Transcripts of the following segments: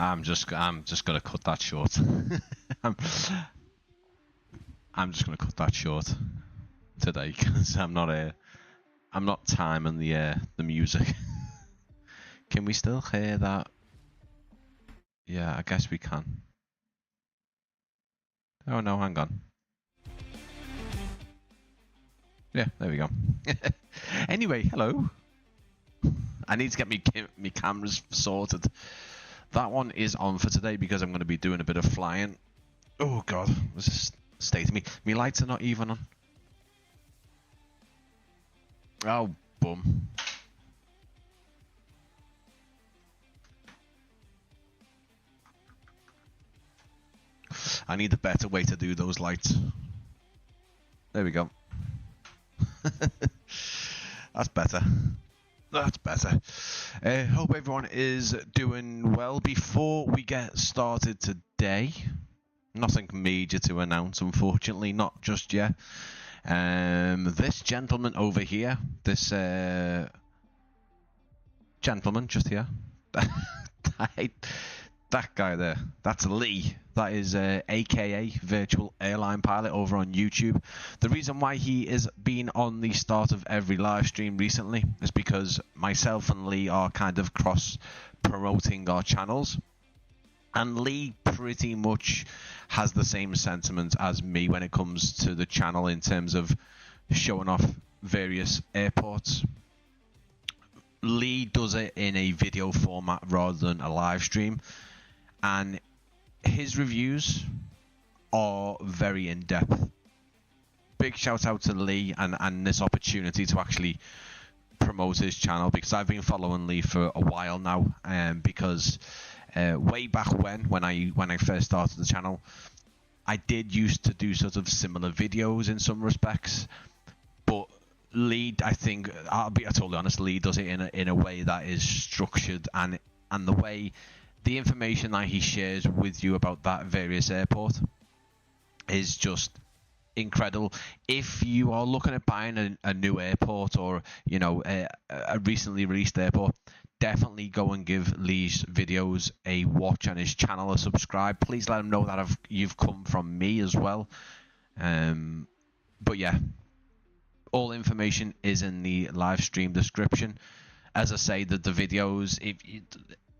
I'm just gonna cut that short. I'm just gonna cut that short today because I'm not timing the music. Can we still hear that? Yeah, I guess we can. Oh no, hang on. Yeah, there we go. Anyway, hello. I need to get me cameras sorted. That one is on for today because I'm going to be doing a bit of flying. Oh god, what's this state of me? My lights are not even on. Oh, bum. I need a better way to do those lights. There we go. That's better. That's better. Hope everyone is doing well. Before we get started today, nothing major to announce, unfortunately, not just yet. This gentleman over here, this gentleman just here, that guy there, that's Lee. That is AKA Virtual Airline Pilot over on YouTube. The reason why he is been on the start of every live stream recently is because myself and Lee are kind of cross-promoting our channels. And Lee pretty much has the same sentiment as me when it comes to the channel in terms of showing off various airports. Lee does it in a video format rather than a live stream. And his reviews are very in-depth. Big shout out to Lee and this opportunity to actually promote his channel, because I've been following Lee for a while now, because way back when I first started the channel, I did used to do sort of similar videos in some respects, but Lee, I think, I'll be totally honest, Lee does it in a way that is structured, and the way the information that he shares with you about that various airport is just incredible. If you are looking at buying a new airport, or you know, a recently released airport, definitely go and give Lee's videos a watch and his channel a subscribe. Please let him know that you've come from me as well. But yeah, all information is in the live stream description. As I say, the videos,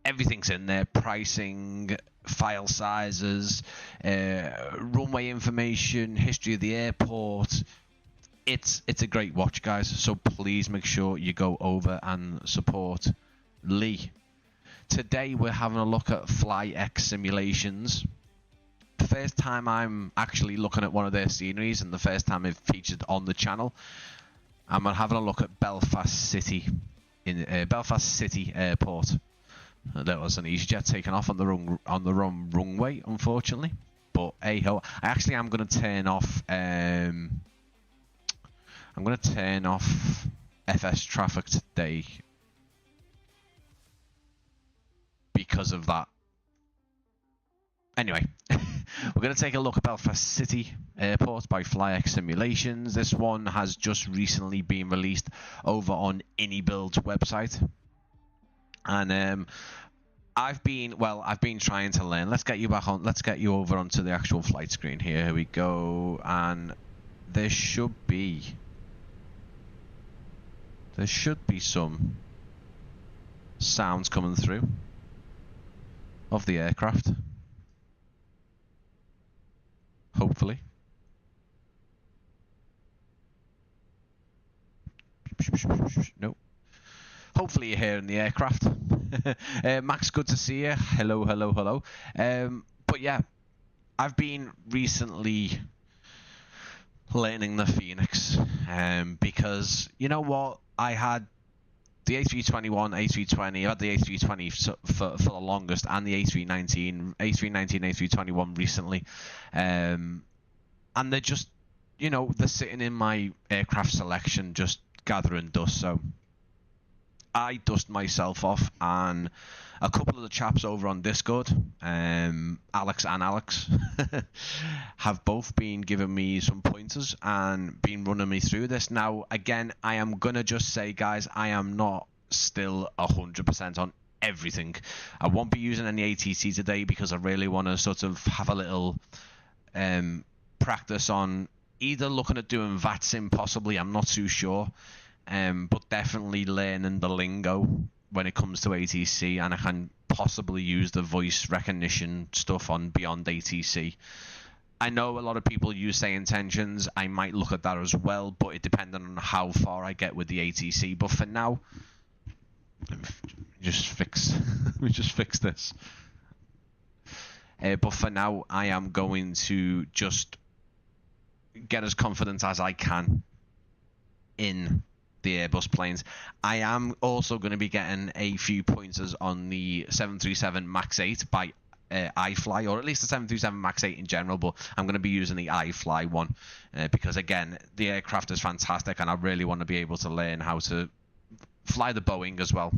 everything's in there: pricing, file sizes, runway information, history of the airport. It's a great watch, guys, so please make sure you go over and support Lee. Today we're having a look at FlyX simulations. The first time I'm actually looking at one of their sceneries, and the first time it featured on the channel. I'm having a look at Belfast City Airport. There was an EasyJet taken off on the wrong runway, unfortunately. But hey ho, I actually am going to turn off. I'm going to turn off FS traffic today because of that. Anyway, we're going to take a look at Belfast City Airport by FlyX Simulations. This one has just recently been released over on iniBuilds website. And I've been trying to learn. Let's get you back on. Let's get you over onto the actual flight screen here. Here we go. And there should be some sounds coming through of the aircraft. Hopefully. Nope. Hopefully you're hearing the aircraft. Max, good to see you. Hello, hello, hello. But yeah, I've been recently learning the Fenix, because you know what, I had the A321, A320. I had the A320 for the longest, and the A319, A321 recently, and they're just, you know, they're sitting in my aircraft selection, just gathering dust. So I dust myself off, and a couple of the chaps over on Discord, Alex and Alex, have both been giving me some pointers and been running me through this. Now, again, I am going to just say, guys, I am not still 100% on everything. I won't be using any ATC today because I really want to sort of have a little practice on either looking at doing VATSIM possibly, I'm not too sure, but definitely learning the lingo when it comes to ATC, and I can possibly use the voice recognition stuff on beyond ATC. I know a lot of people use say intentions. I might look at that as well, but it depends on how far I get with the ATC. But for now, let me just fix this. But for now, I am going to just get as confident as I can in the Airbus planes. I am also going to be getting a few pointers on the 737 MAX 8 by iFly, or at least the 737 MAX 8 in general, but I'm going to be using the iFly one because, again, the aircraft is fantastic and I really want to be able to learn how to fly the Boeing as well.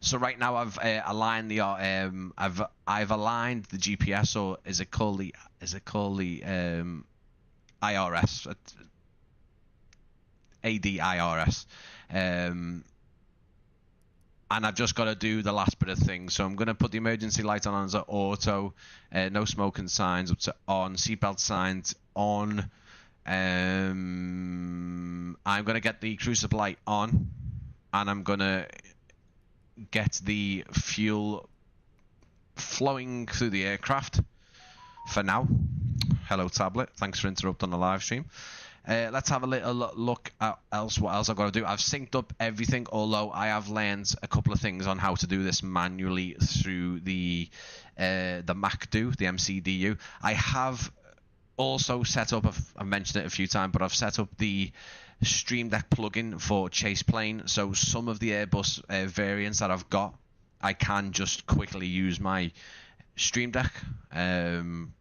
So right now I've aligned the I've aligned the GPS, or is it called the IRS, ADIRS, and I've just got to do the last bit of things. So I'm going to put the emergency light on as auto, no smoking signs up to on, seatbelt signs on. I'm going to get the cruise light on, and I'm going to get the fuel flowing through the aircraft for now. Hello, tablet. Thanks for interrupting the live stream. Let's have a little look at what else I've got to do. I've synced up everything, although I have learned a couple of things on how to do this manually through the MacDo, the MCDU. I have also set up, I've mentioned it a few times, but I've set up the Stream Deck plugin for Chase Plane. So some of the Airbus variants that I've got, I can just quickly use my Stream Deck,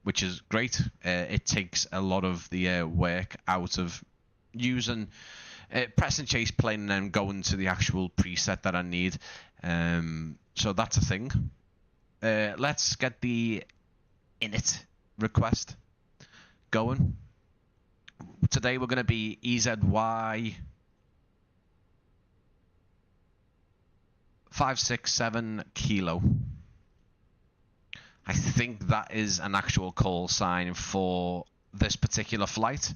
which is great. It takes a lot of the work out of using pressing Chase Plane and then going to the actual preset that I need. So that's a thing. Let's get the init request going. Today we're going to be EZY 567 kilo. I think that is an actual call sign for this particular flight.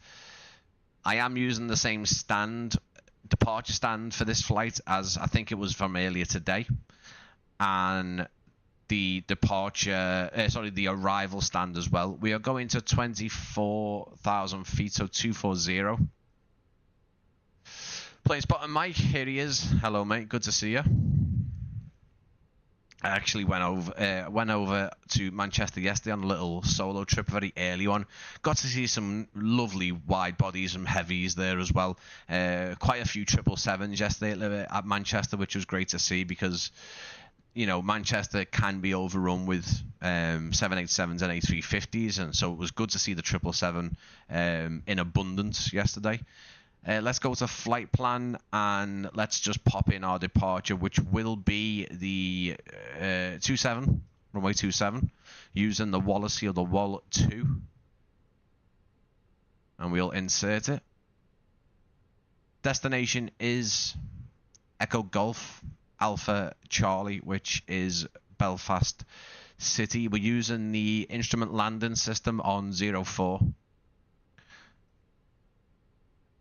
I am using the same departure stand for this flight as I think it was from earlier today, and the the arrival stand as well. We are going to 24,000 feet, so 240. Plane spotting Mike, here he is. Hello, mate. Good to see you. I actually went over to Manchester yesterday on a little solo trip, very early one. Got to see some lovely wide bodies and heavies there as well. Quite a few 777s yesterday at Manchester, which was great to see because, you know, Manchester can be overrun with 787s and A350s, and so it was good to see the 777 in abundance yesterday. Let's go to flight plan and let's just pop in our departure, which will be the 27, runway 27, using the Wallasey or the Wall 2. And we'll insert it. Destination is Echo Golf Alpha Charlie, which is Belfast City. We're using the instrument landing system on 04.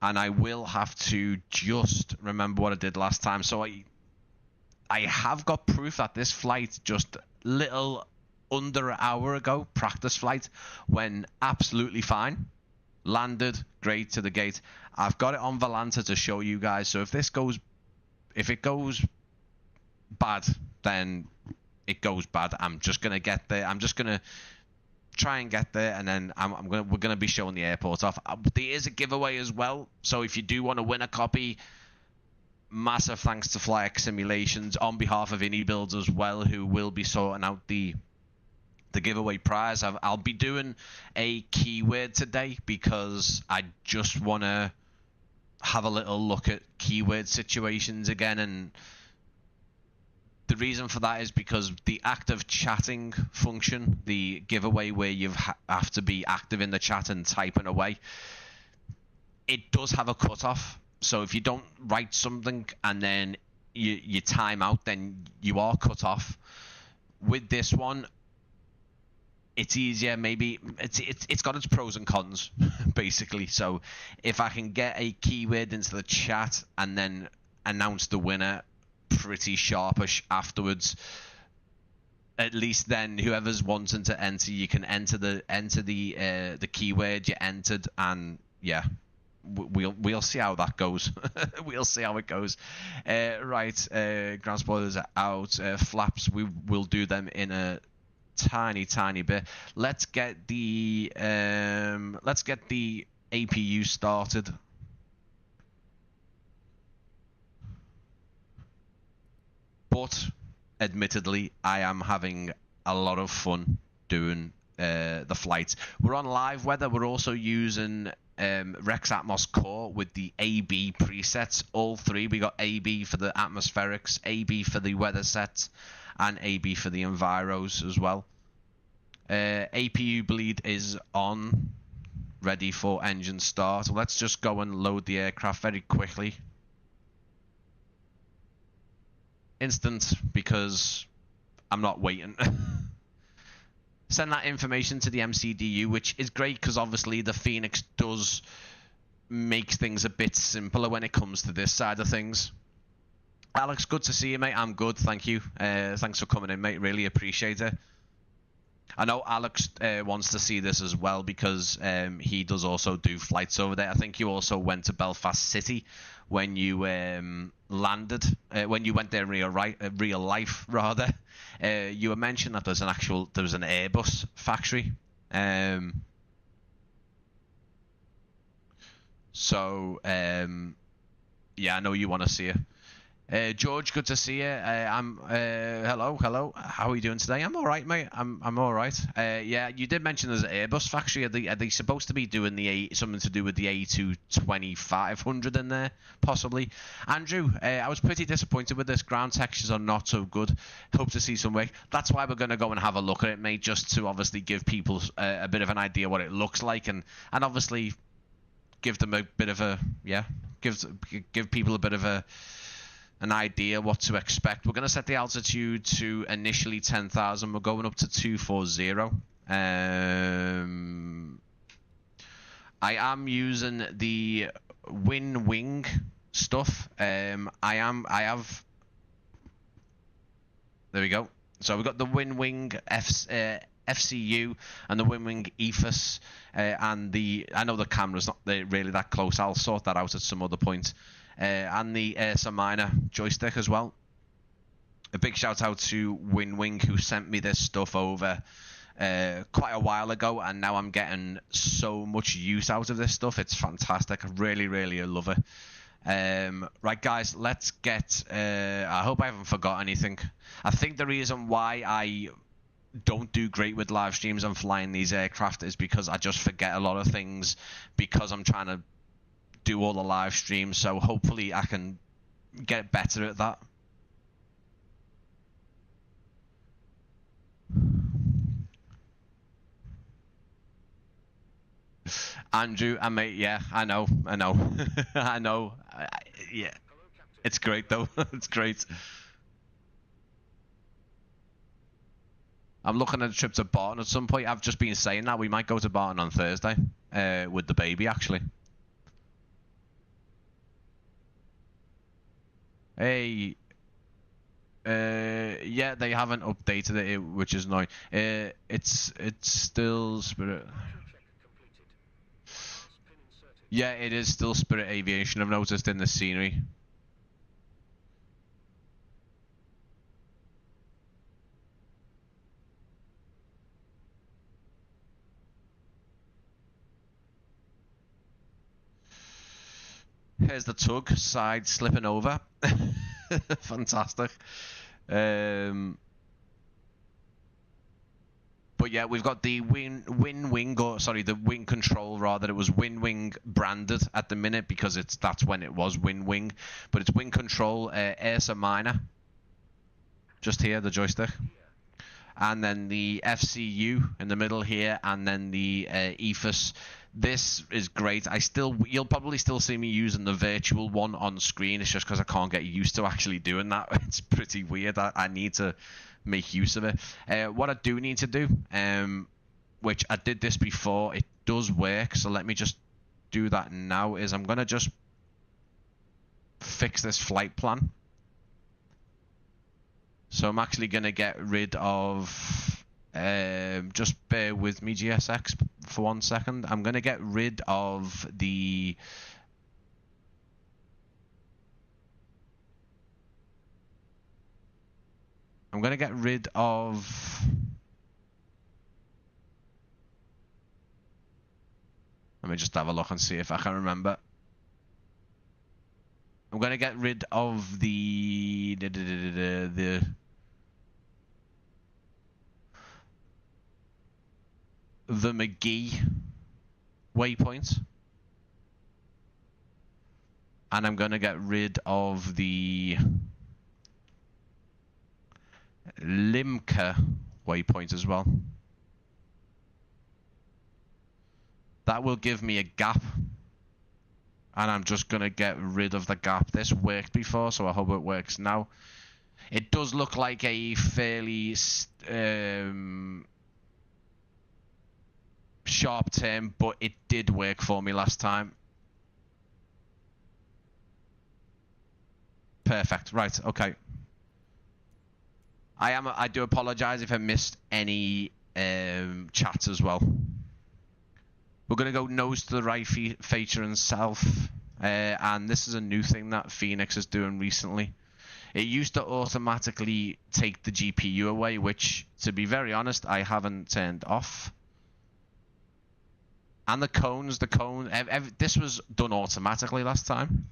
And I will have to just remember what I did last time. So I have got proof that this flight just little under an hour ago, practice flight, went absolutely fine. Landed great to the gate. I've got it on Volanta to show you guys. So if it goes bad, then it goes bad. I'm just gonna get there. I'm just gonna try and get there, and then we're gonna be showing the airport off. There is a giveaway as well, so if you do want to win a copy, massive thanks to FlyX Simulations on behalf of iniBuilds as well, who will be sorting out the giveaway prize. I'll be doing a keyword today because I just want to have a little look at keyword situations again, and the reason for that is because the active chatting function, the giveaway where you have to be active in the chat and typing away, it does have a cutoff. So if you don't write something and then you time out, then you are cut off. With this one, it's easier. Maybe it's got its pros and cons, basically. So if I can get a keyword into the chat and then announce the winner pretty sharpish afterwards, at least then whoever's wanting to enter, you can enter the keyword you entered, and yeah, we'll see how that goes. We'll see how it goes. Right, ground spoilers are out. Flaps, we'll do them in a tiny bit. Let's get the APU started. But admittedly, I am having a lot of fun doing the flights. We're on live weather. We're also using Rex Atmos Core with the AB presets. All three. We got AB for the atmospherics, AB for the weather sets, and AB for the enviros as well. APU bleed is on, ready for engine start. Let's just go and load the aircraft very quickly. Instant, because I'm not waiting. Send that information to the MCDU, which is great because obviously the Fenix does make things a bit simpler when it comes to this side of things. Alex, good to see you, mate. I'm good, thank you. Thanks for coming in, mate. Really appreciate it. I know Alex wants to see this as well because he does also do flights over there. I think you also went to Belfast City when you landed, when you went there in real life rather. You were mentioning that there was an Airbus factory. Yeah, I know you want to see it. George, good to see you. Hello. How are you doing today? I'm all right, mate. I'm all right. Yeah, you did mention there's an Airbus factory. Are they supposed to be doing something to do with the A320-500 in there, possibly? Andrew, I was pretty disappointed with this. Ground textures are not so good. Hope to see some work. That's why we're going to go and have a look at it, mate, just to obviously give people a bit of an idea what it looks like, and obviously give them a bit of a give people a bit of an idea what to expect. We're going to set the altitude to initially 10,000. We're going up to 240. I am using the WinWing stuff. There we go. So we've got the WinWing FCU and the WinWing EFIS, and I know the camera's not really that close. I'll sort that out at some other point. And the Ursa Minor joystick as well. A big shout out to WinWing who sent me this stuff over quite a while ago, and now I'm getting so much use out of this stuff. It's fantastic. I really love it. Right, guys, let's get... I hope I haven't forgot anything. I think the reason why I don't do great with live streams and flying these aircraft is because I just forget a lot of things because I'm trying to do all the live streams, so hopefully I can get better at that. Andrew, mate, yeah, I know. I know. Yeah, it's great though. It's great. I'm looking at a trip to Barton at some point. I've just been saying that we might go to Barton on Thursday with the baby, actually. Hey, yeah, they haven't updated it, which is annoying. It's still Spirit. Yeah, it is still Spirit Aviation. I've noticed in the scenery. Here's the tug side slipping over. Fantastic. But yeah, we've got the the wing control rather. It was WinWing branded at the minute because that's when it was WinWing, but it's wing control Ursa Minor. Just here, the joystick. and then the FCU in the middle here, and then the EFS. This is great. You'll probably still see me using the virtual one on screen. It's just because I can't get used to actually doing that. It's pretty weird. I need to make use of it. What I do need to do, which I did this before, it does work. So let me just do that now. Is I'm gonna just fix this flight plan. So I'm actually gonna get rid of. Just bear with me, GSX, for 1 second. I'm going to get rid of the... I'm going to get rid of... Let me just have a look and see if I can remember. I'm going to get rid of the McGee waypoint, and I'm going to get rid of the Limca waypoint as well. That will give me a gap, and I'm just going to get rid of the gap. This worked before, so I hope it works now. It does look like a fairly sharp term, but it did work for me last time. Perfect. Right. Okay. I do apologize if I missed any chats as well. We're gonna go nose to the right feature and self, and this is a new thing that Fenix is doing recently. It used to automatically take the GPU away, which, to be very honest, I haven't turned off. And the cones, this was done automatically last time.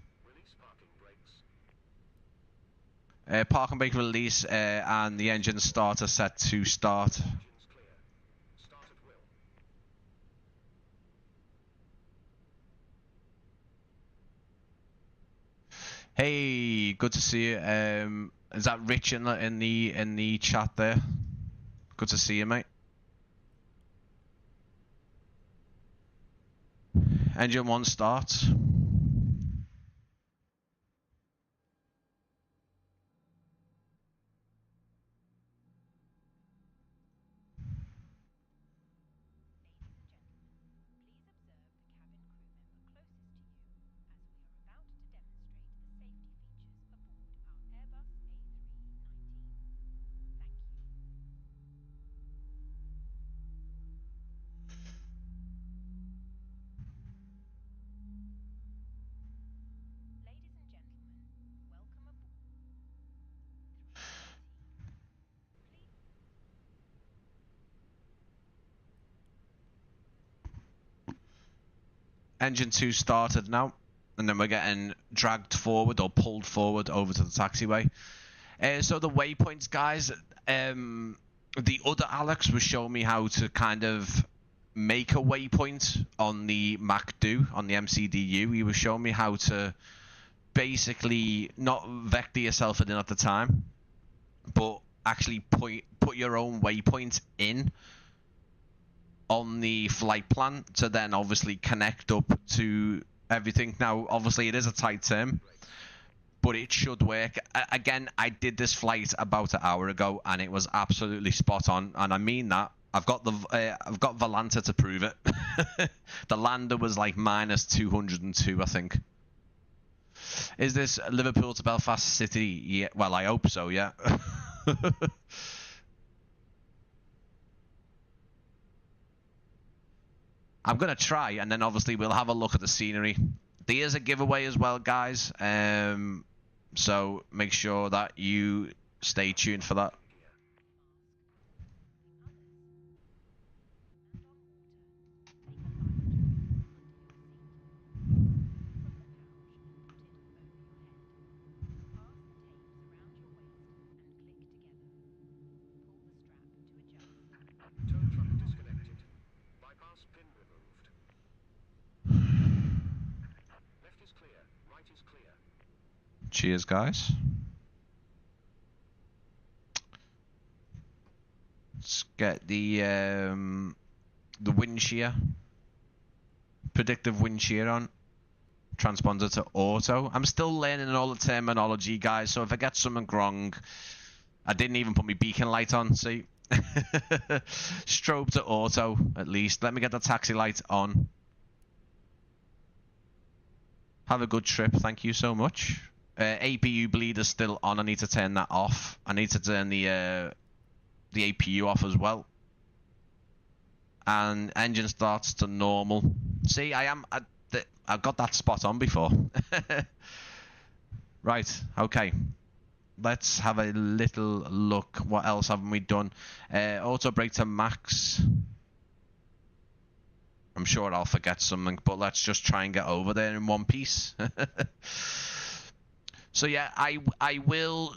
Park and brake release, and the engine starter set to start. Hey, good to see you. Is that Rich in the chat there? Good to see you, mate. Engine 1 starts. Engine 2 started now, and then we're getting dragged forward or pulled forward over to the taxiway. So the waypoints, guys, the other Alex was showing me how to kind of make a waypoint on the MacDo, on the MCDU. He was showing me how to basically not vector yourself in at the time, but actually put your own waypoint in on the flight plan to then obviously connect up to everything. Now, obviously, it is a tight term, but it should work. Again, I did this flight about an hour ago, and it was absolutely spot on, and I mean that. I've got Volanta to prove it. The lander was like minus 202, I think. Is this Liverpool to Belfast City? Yeah. Well, I hope so. Yeah. I'm going to try, and then obviously we'll have a look at the scenery. There is a giveaway as well, guys. So make sure that you stay tuned for that. Cheers, guys. get the wind shear, predictive wind shear on. Transponder to auto. I'm still learning all the terminology, guys, so if I get something wrong, I didn't even put my beacon light on, see? Strobe to auto, at least. Let me get the taxi light on. Have a good trip, thank you so much. APU bleed is still on, I need to turn that off. I need to turn the APU off as well. And engine starts to normal. See, I've got that spot on before. Right, okay. Let's have a little look. What else haven't we done? Auto brake to max. I'm sure I'll forget something, but let's just try and get over there in one piece. So yeah, I will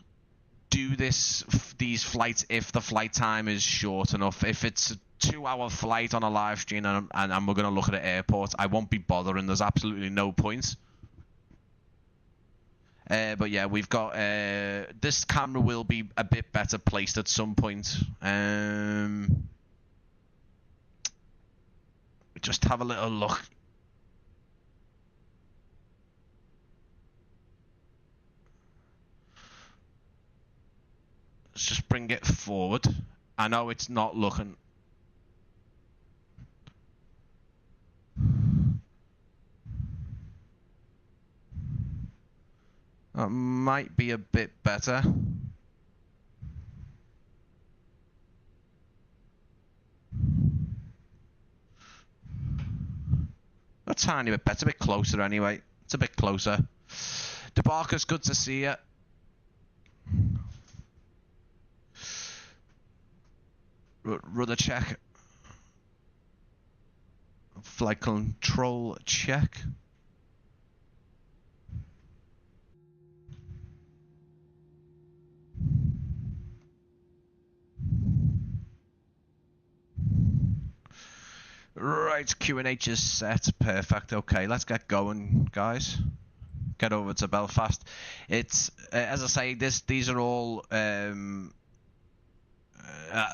do these flights if the flight time is short enough. If it's a 2-hour flight on a live stream and we're going to look at the airport, I won't be bothering. There's absolutely no point. But yeah, we've got this camera will be a bit better placed at some point. Just have a little look. Let's just bring it forward. I know it's not looking. That might be a bit better. A tiny bit better, a bit closer anyway. It's a bit closer. DeBarkers, good to see you. Rudder check. Flight control check. Right, QNH is set. Perfect. Okay, let's get going, guys. Get over to Belfast. It's as I say, these are all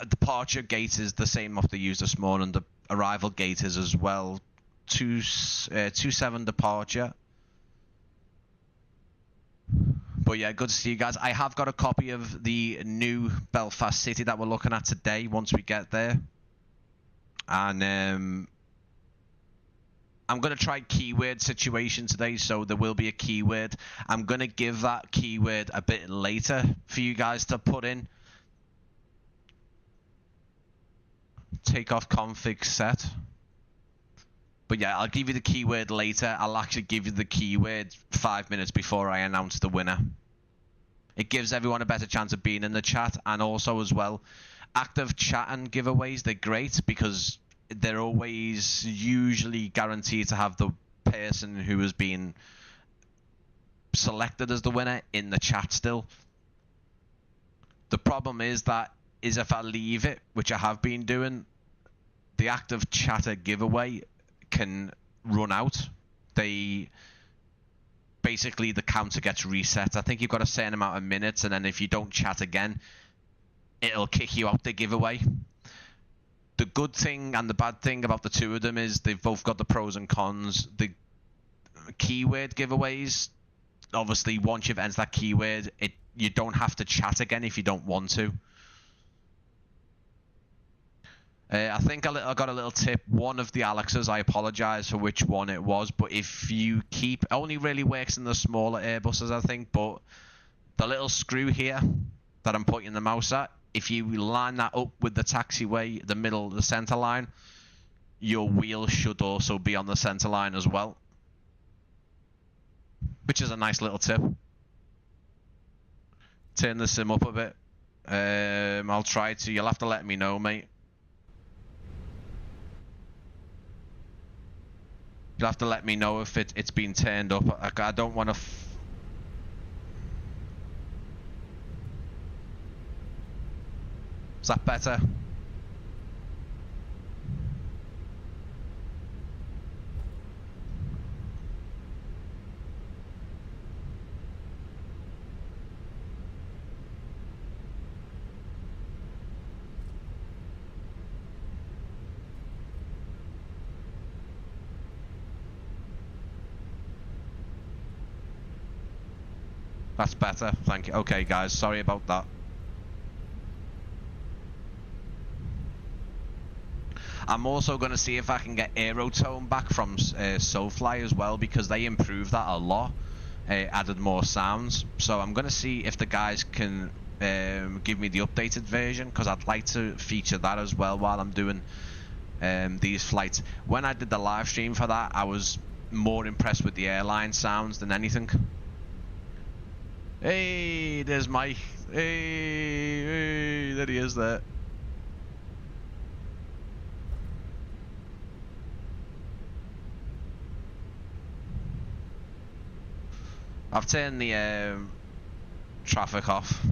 departure gate is the same off the used this morning. The arrival gate is as well. 27 departure. But yeah, good to see you guys. I have got a copy of the new Belfast City that we're looking at today once we get there. And I'm going to try keyword situation today, so there will be a keyword. I'm going to give that keyword a bit later for you guys to put in. Takeoff config set. But yeah, I'll give you the keyword later. I'll actually give you the keyword 5 minutes before I announce the winner. It gives everyone a better chance of being in the chat, and also as well, active chat and giveaways, they're great because they're always usually guaranteed to have the person who has been selected as the winner in the chat still. The problem is if I leave it, which I have been doing, the active chatter giveaway can run out. Basically the counter gets reset. I think you've got a certain amount of minutes, and then if you don't chat again, it'll kick you out the giveaway. The good thing and the bad thing about the two of them is they've both got the pros and cons. The keyword giveaways, obviously once you've entered that keyword, you don't have to chat again if you don't want to. I think I got a little tip. One of the Alexes, I apologise for which one it was, but if you keep, only really works in the smaller Airbuses, I think, but the little screw here that I'm pointing the mouse at, if you line that up with the taxiway, the centre line, your wheel should also be on the centre line as well, which is a nice little tip. Turn the sim up a bit. I'll try to. You'll have to let me know, mate. You'll have to let me know if it's been turned up. I don't want to... Is that better? That's better, thank you. Okay guys, sorry about that. I'm also going to see if I can get aerotone back from SoFly as well, because they improved that a lot, added more sounds. So I'm going to see if the guys can give me the updated version, because I'd like to feature that as well while I'm doing these flights. When I did the live stream for that, I was more impressed with the airline sounds than anything. Hey, there's Mike. Hey, there he is there. I've turned the traffic off.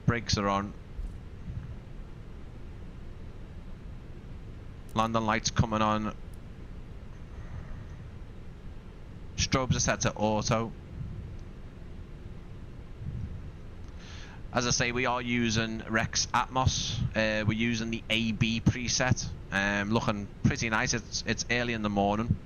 Brakes are on. Landing lights coming on. Strobes are set to auto. As I say, we are using Rex Atmos. We're using the AB preset. Looking pretty nice. It's early in the morning.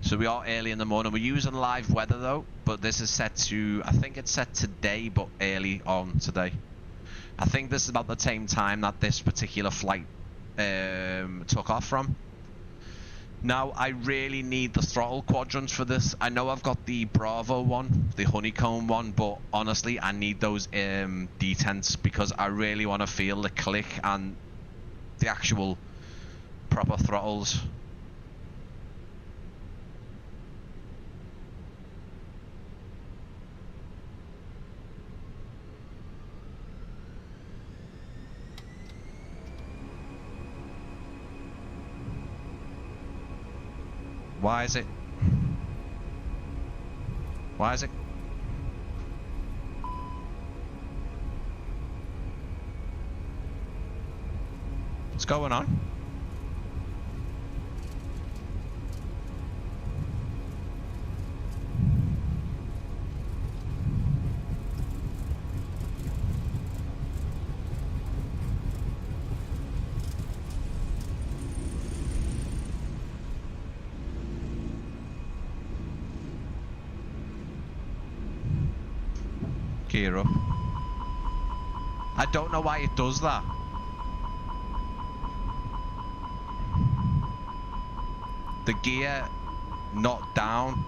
So we are early in the morning. We're using live weather though, but this is set to, I think it's set today, but early on today. I think this is about the same time that this particular flight took off from. Now, I really need the throttle quadrants for this. I know I've got the Bravo one, the honeycomb one, but honestly, I need those detents because I really want to feel the click and the actual proper throttles. Why is it? Why is it? What's going on? Gear up. I don't know why it does that. The gear not down.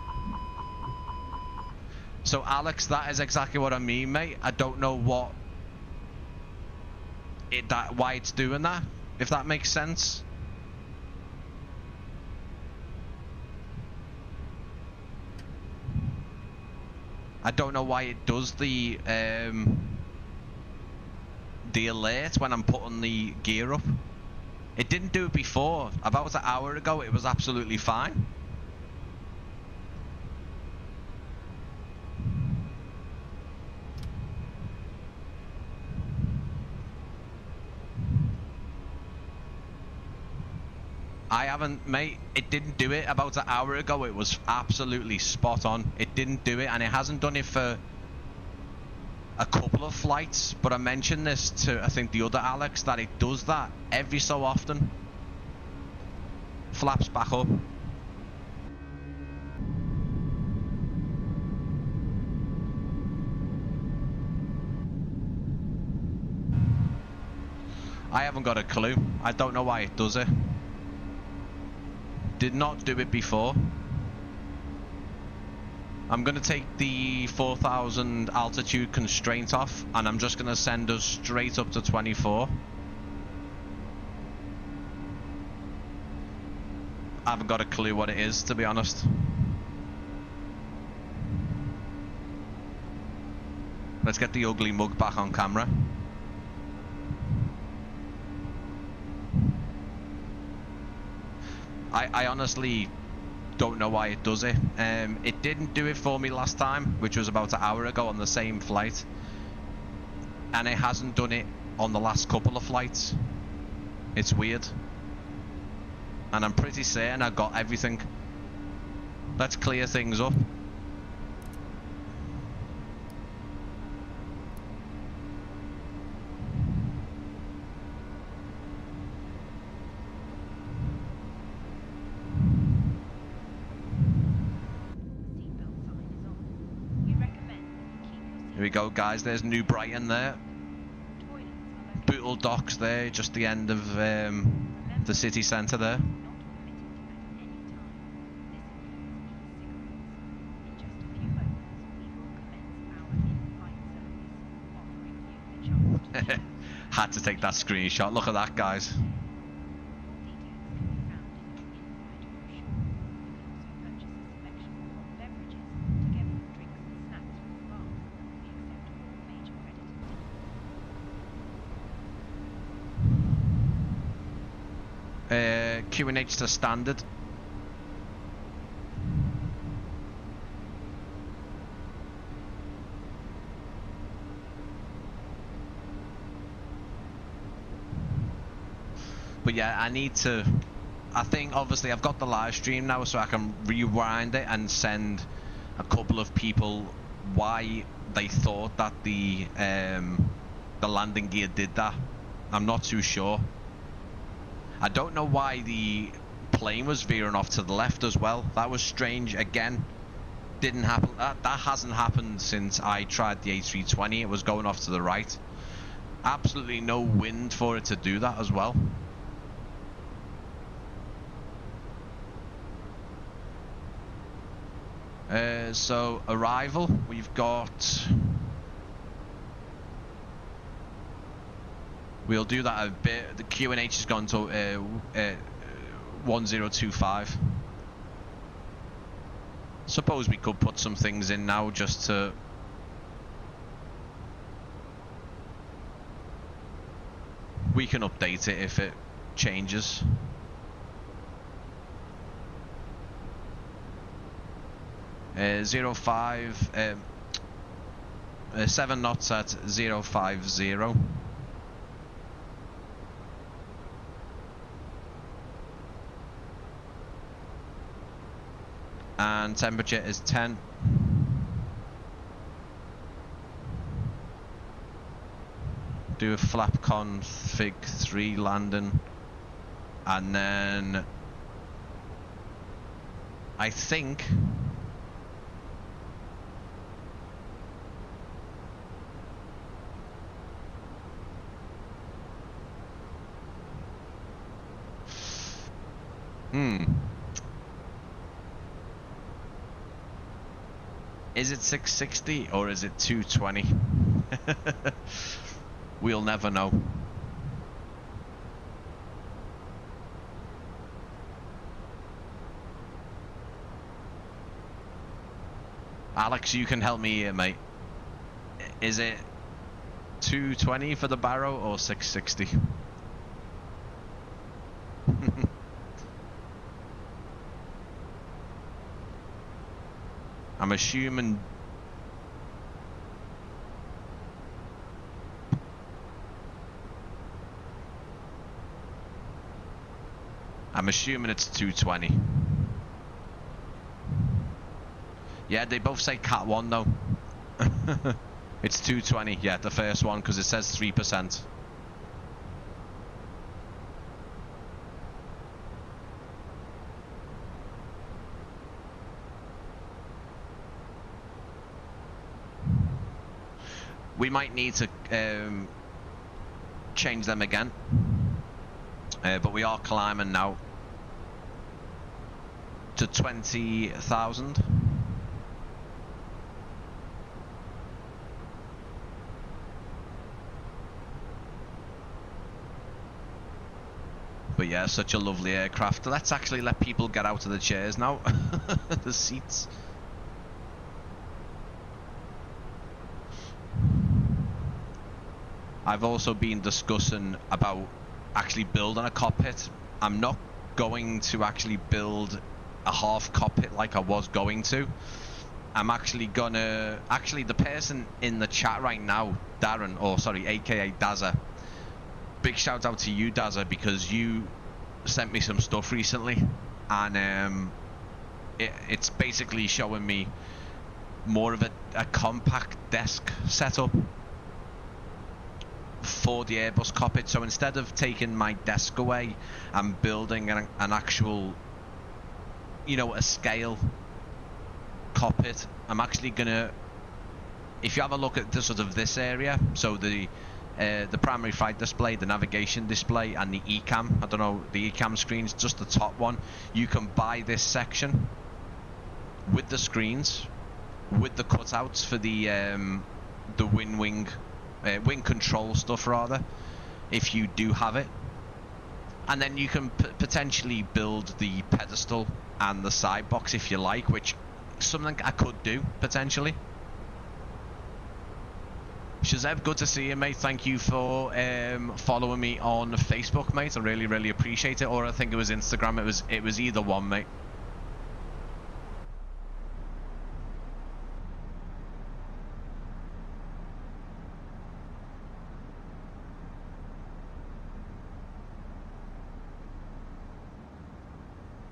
So Alex, that is exactly what I mean, mate. I don't know why it's doing that, if that makes sense. I don't know why it does the alert when I'm putting the gear up. It didn't do it before. About an hour ago, it was absolutely fine. I haven't, mate. It didn't do it about an hour ago. It was absolutely spot on. It didn't do it, and it hasn't done it for a couple of flights. But I mentioned this to, I think, the other Alex, that it does that every so often. Flaps back up. I haven't got a clue. I don't know why it does it. Did not do it before. I'm going to take the 4,000 altitude constraint off, and I'm just going to send us straight up to 24. I haven't got a clue what it is, to be honest. Let's get the ugly mug back on camera. I honestly don't know why it does it. It didn't do it for me last time, which was about an hour ago on the same flight. And it hasn't done it on the last couple of flights. It's weird. And I'm pretty certain I got everything. Let's clear things up. go, guys. There's New Brighton there. Bootle Docks there, just the end of the city centre there. Had to take that screenshot. Look at that, guys. Q&H to standard. But yeah, I think obviously I've got the live stream now, so I can rewind it and send a couple of people why they thought that the landing gear did that. I'm not too sure. I don't know why the plane was veering off to the left as well. That was strange. Again, didn't happen. That hasn't happened since I tried the A320. It was going off to the right. Absolutely no wind for it to do that as well. So arrival, we've got. We'll do that a bit. The Q&H has gone to 1025. Suppose we could put some things in now just to. We can update it if it changes. Zero 05, 7 knots at 050. And temperature is 10. Do a flap config 3 landing, and then I think is it 660 or is it 220? We'll never know. Alex, you can help me here, mate. Is it 220 for the Barrow or 660? I'm assuming. It's 220. Yeah, they both say Cat 1 though. It's 220, yeah, the first one, because it says 3%. We might need to change them again, but we are climbing now to 20,000. But yeah, such a lovely aircraft. Let's actually let people get out of the chairs now. The seats. I've also been discussing about actually building a cockpit. I'm not going to actually build a half cockpit like I was going to. I'm actually gonna, the person in the chat right now, Darren, or sorry, aka Dazza, big shout out to you, Dazza, because you sent me some stuff recently, and it's basically showing me more of a compact desk setup for the Airbus cockpit. So instead of taking my desk away, I'm building an actual, you know, a scale cockpit. I'm actually gonna if you have a look at the sort of this area, so the primary flight display, the navigation display, and the eCam, I don't know, the eCam screen's just the top one. You can buy this section with the screens, with the cutouts for the wing control stuff rather, if you do have it. And then you can potentially build the pedestal and the side box if you like, which is something I could do potentially. Shazeb, good to see you, mate. Thank you for following me on Facebook, mate. I really appreciate it. Or I think it was Instagram. It was either one, mate.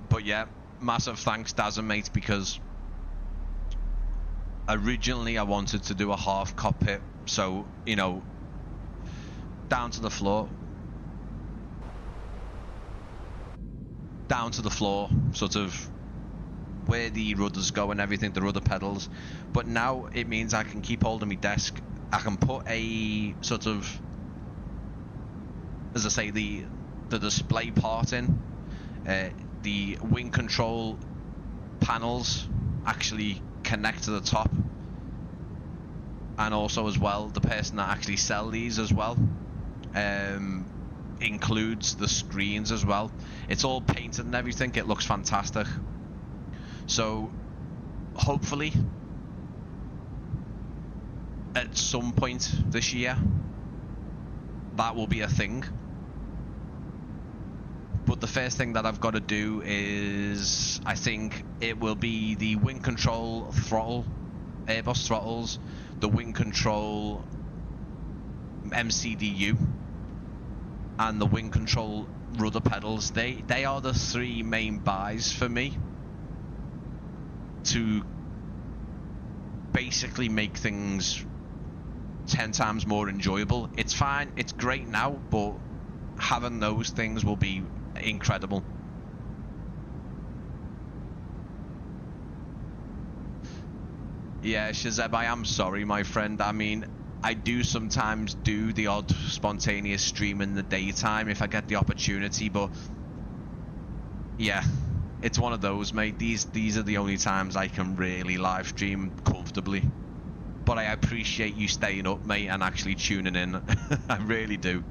But yeah, massive thanks, Dazza, mate, because originally I wanted to do a half cockpit, so, you know, down to the floor, sort of where the rudders go and everything, the rudder pedals. But now it means I can keep hold of my desk. I can put a sort of, as I say, the display part in. The wing control panels actually connect to the top, and also as well the person that actually sell these as well includes the screens as well. It's all painted and everything. It looks fantastic. So hopefully at some point this year that will be a thing. But the first thing that I've got to do is, I think it will be the wing control throttle, Airbus throttles, the wing control MCDU, and the wing control rudder pedals. They are the three main buys for me to basically make things 10 times more enjoyable. It's fine, it's great now, but having those things will be incredible. Yeah, Shazeb, I am sorry, my friend. I mean, I do sometimes do the odd spontaneous stream in the daytime if I get the opportunity, but yeah, it's one of those, mate. These are the only times I can really live stream comfortably. But I appreciate you staying up, mate, and actually tuning in. I really do.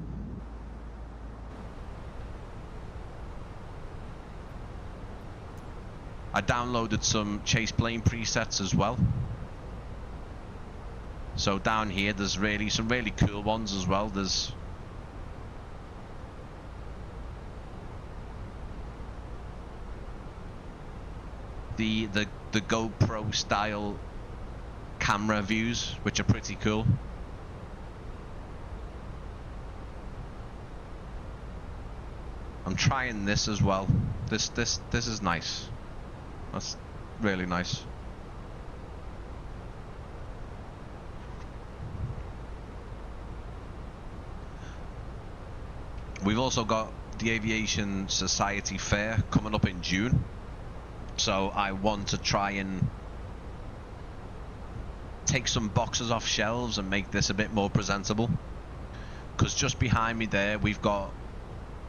I downloaded some chase plane presets as well. So down here there's some really cool ones as well. There's the GoPro style camera views, which are pretty cool. I'm trying this as well. This is nice. That's really nice. We've also got the Aviation Society Fair coming up in June, so I want to try and take some boxes off shelves and make this a bit more presentable, because just behind me there we've got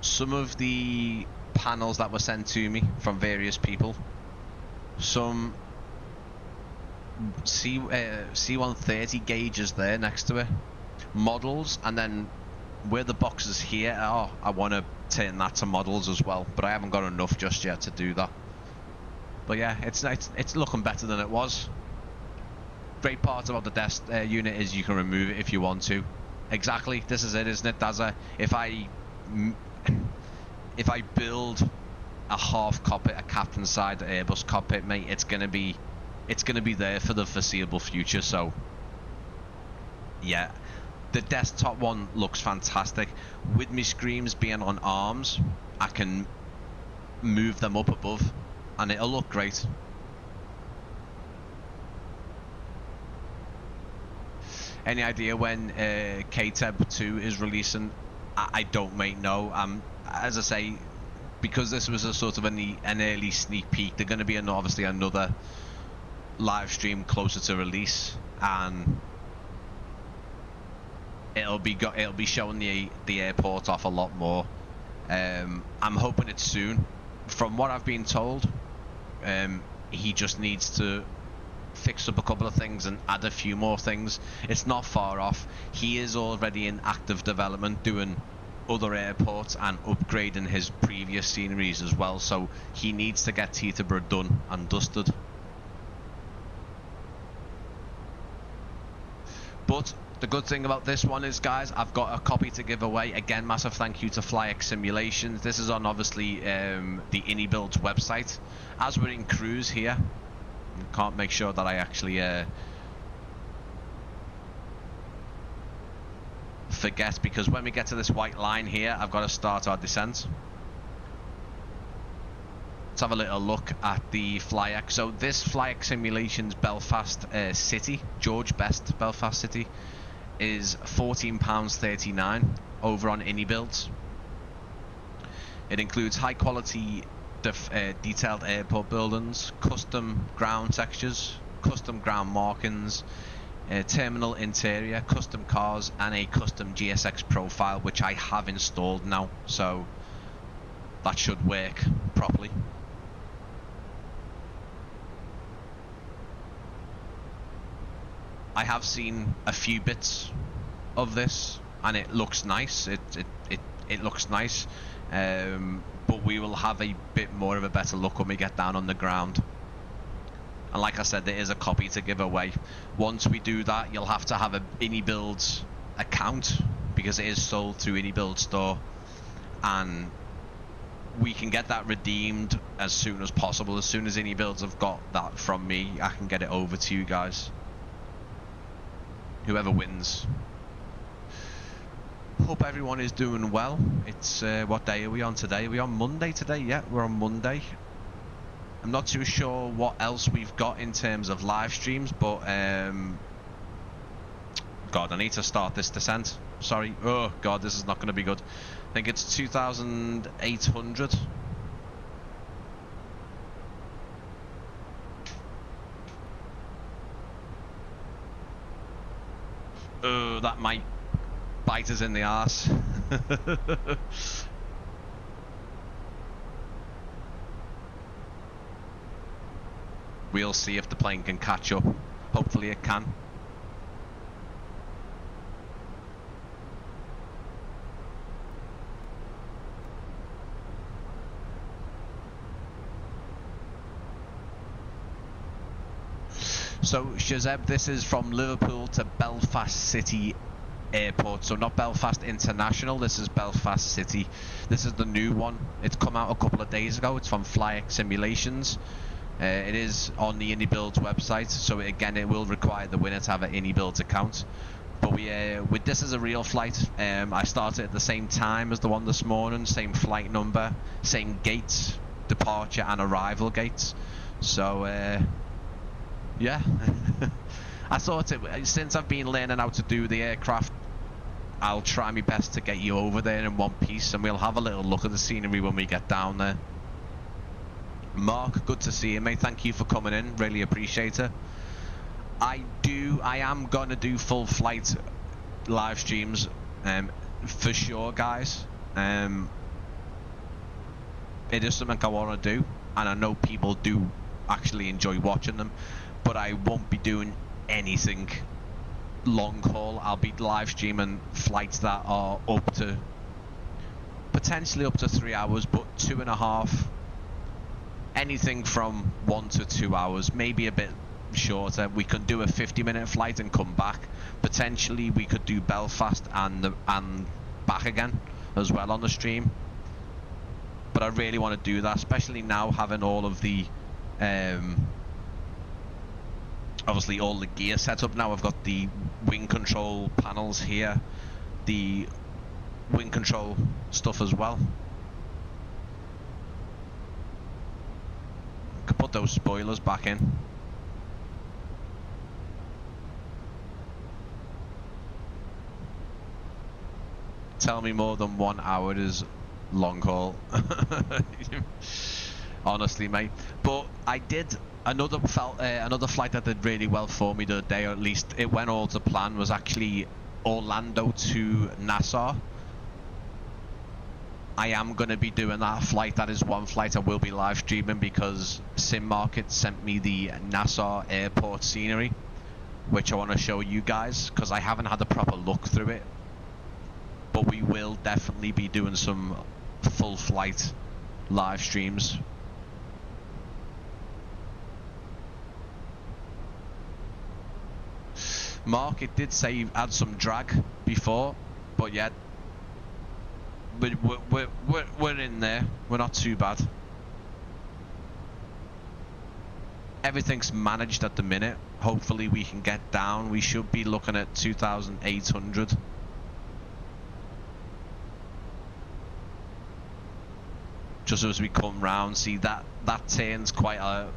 some of the panels that were sent to me from various people. Some C130 gauges there next to it, models, and then where the boxes here are, I want to turn that to models as well, but I haven't got enough just yet to do that. But yeah, it's looking better than it was. Great part about the desk unit is you can remove it if you want to. Exactly, this is it, isn't it, Dazza? If I build a half cockpit, a captain's side Airbus cockpit, mate, it's gonna be there for the foreseeable future. So yeah, the desktop one looks fantastic. With my screens being on arms, I can move them up above and it'll look great. Any idea when KTEB 2 is releasing? I don't, mate, no. As I say, because this was a sort of an early sneak peek, they're going to be obviously another live stream closer to release, and it'll be showing the airport off a lot more. I'm hoping it's soon. From what I've been told, he just needs to fix up a couple of things and add a few more things. It's not far off. He is already in active development doing other airports and upgrading his previous sceneries as well, so he needs to get Teterboro done and dusted. But the good thing about this one is, guys, I've got a copy to give away. Again, massive thank you to FlyX Simulations. This is on, obviously, the iniBuilds website. As we're in cruise here, I can't make sure that I actually forget, because when we get to this white line here, I've got to start our descent. Let's have a little look at the FlyX. So this FlyX Simulations Belfast City, George Best Belfast City, is £14.39 over on iniBuilds. It includes high quality detailed airport buildings, custom ground textures, custom ground markings, terminal interior, custom cars, and a custom GSX profile, which I have installed now, so that should work properly. I have seen a few bits of this, and it looks nice. It looks nice, but we will have a bit more of a better look when we get down on the ground. And like I said, there is a copy to give away. Once we do that, you'll have to have an iniBuilds account, because it is sold through iniBuilds store, and we can get that redeemed as soon as possible. As soon as iniBuilds have got that from me, I can get it over to you guys. Whoever wins. Hope everyone is doing well. It's what day are we on today? Are we on Monday today? Yeah, we're on Monday. I'm not too sure what else we've got in terms of live streams, but God, I need to start this descent. Sorry. Oh God, this is not going to be good. I think it's 2,800. Oh, that might bite us in the arse. We'll see if the plane can catch up. Hopefully it can. So Shazeb, this is from Liverpool to Belfast City Airport, so not Belfast International, this is Belfast City. This is the new one. It's come out a couple of days ago. It's from FlyX Simulations. It is on the iniBuilds website, so again it will require the winner to have an iniBuilds account. But with this as a real flight, I started at the same time as the one this morning, same flight number, same gates, departure and arrival gates. So yeah, I thought since I've been learning how to do the aircraft, I'll try my best to get you over there in one piece, and we'll have a little look at the scenery when we get down there. Mark, good to see you, mate. Thank you for coming in. Really appreciate it. I am gonna do full flight live streams, for sure, guys. It is something I want to do, and I know people do actually enjoy watching them. But I won't be doing anything long haul. I'll be live streaming flights that are potentially up to 3 hours, but 2.5. Anything from 1 to 2 hours, maybe a bit shorter. We can do a 50-minute flight and come back. Potentially we could do Belfast and back again as well on the stream. But I really want to do that, especially now having all of the obviously all the gear set up now. I've got the wing control panels here, the wing control stuff as well. Could put those spoilers back in. Tell me more than 1 hour is long haul. Honestly, mate. But I did another flight that did really well for me the other day, or at least it went all to plan, was actually Orlando to Nassau. I am going to be doing that flight. That is one flight I will be live streaming because Sim Market sent me the Nassau airport scenery, which I want to show you guys because I haven't had a proper look through it. But we will definitely be doing some full flight live streams. Mark, it did say you've had some drag before, but yeah, we're in there. We're not too bad. Everything's managed at the minute. Hopefully we can get down. We should be looking at 2,800. Just as we come round, see that turn's quite a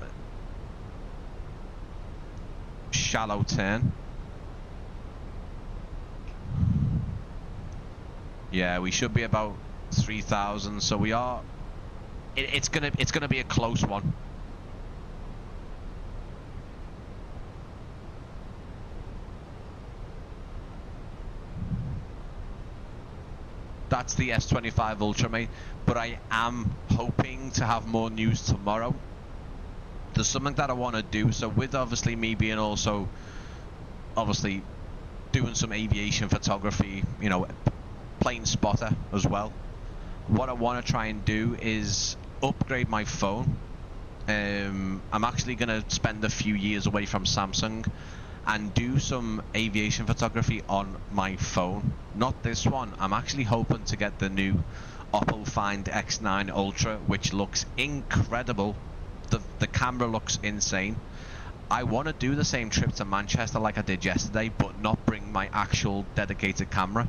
shallow turn. Yeah, we should be about 3,000. So we are. It's gonna be a close one. That's the S25 Ultra, mate. But I am hoping to have more news tomorrow. There's something that I want to do. So with obviously me being also obviously doing some aviation photography, you know, plane spotter as well. What I want to try and do is upgrade my phone. I'm actually going to spend a few years away from Samsung and do some aviation photography on my phone. Not this one. I'm actually hoping to get the new Oppo Find X9 Ultra, which looks incredible. The camera looks insane. I want to do the same trip to Manchester like I did yesterday, but not bring my actual dedicated camera.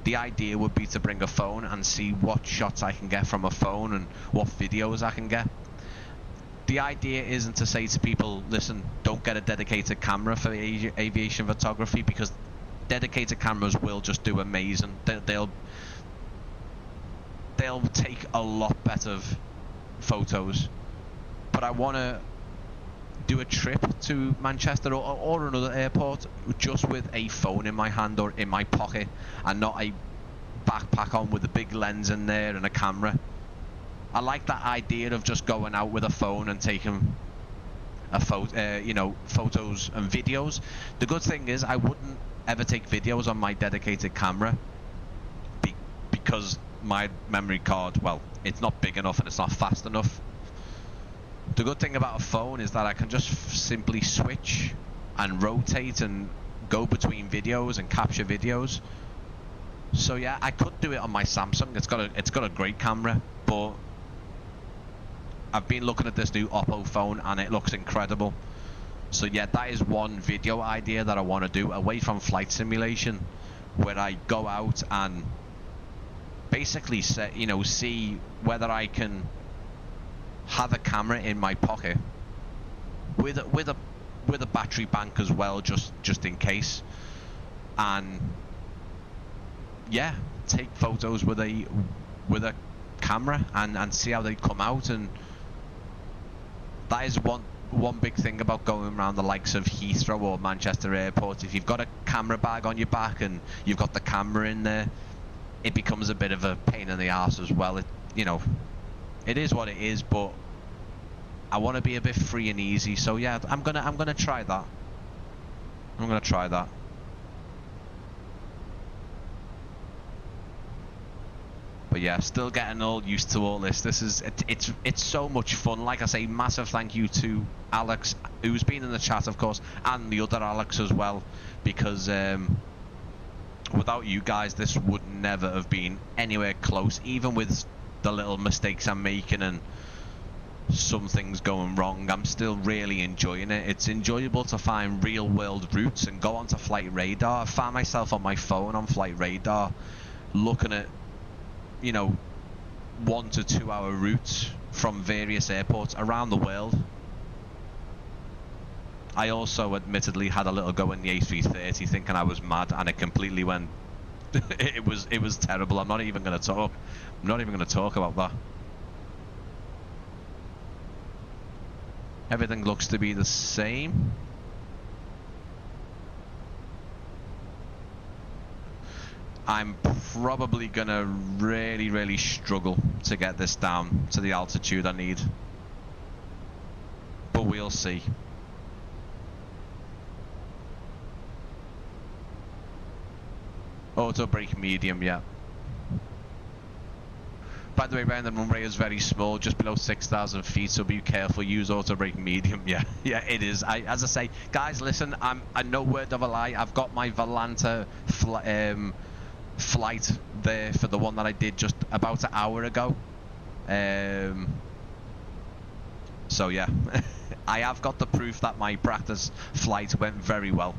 The idea would be to bring a phone and see what shots I can get from a phone and what videos I can get. The idea isn't to say to people, listen, don't get a dedicated camera for aviation photography, because dedicated cameras will just do amazing. They'll take a lot better photos. But I want to do a trip to Manchester or another airport just with a phone in my hand or in my pocket, and not a backpack on with a big lens in there and a camera. I like that idea of just going out with a phone and taking a photo, you know, photos and videos. The good thing is I wouldn't ever take videos on my dedicated camera because my memory card, well, it's not big enough and it's not fast enough. The good thing about a phone is that I can just simply switch and rotate and go between videos and capture videos. So yeah, I could do it on my Samsung. It's got a great camera, but I've been looking at this new Oppo phone and it looks incredible. So yeah, that is one video idea that I want to do away from flight simulation, where I go out and basically see whether I can have a camera in my pocket with a battery bank as well, just in case, and yeah, take photos with a camera and see how they come out. And that is one big thing about going around the likes of Heathrow or Manchester Airport. If you've got a camera bag on your back and you've got the camera in there, it becomes a bit of a pain in the arse as well. It is what it is, but I want to be a bit free and easy. So yeah, I'm gonna try that. I'm gonna try that. But yeah, still getting all used to all this. It's so much fun. Like I say, massive thank you to Alex, who's been in the chat, of course, and the other Alex as well, because without you guys, this would never have been anywhere close. Even with the little mistakes I'm making and some things going wrong, I'm still really enjoying it. It's enjoyable to find real world routes and go onto Flight Radar. I found myself on my phone on Flight Radar looking at, you know, 1 to 2 hour routes from various airports around the world. I also admittedly had a little go in the A330 thinking I was mad, and it completely went it was terrible. I'm not even going to talk about that. Everything looks to be the same. I'm probably gonna really struggle to get this down to the altitude I need, but we'll see. Auto brake medium, yeah. By the way, Ryan, the runway is very small, just below 6,000 feet, so be careful. Use auto brake medium. Yeah, yeah, it is. As I say, guys, listen. I'm no word of a lie. I've got my Volanta flight there for the one that I did just about an hour ago. So yeah, I have got the proof that my practice flight went very well.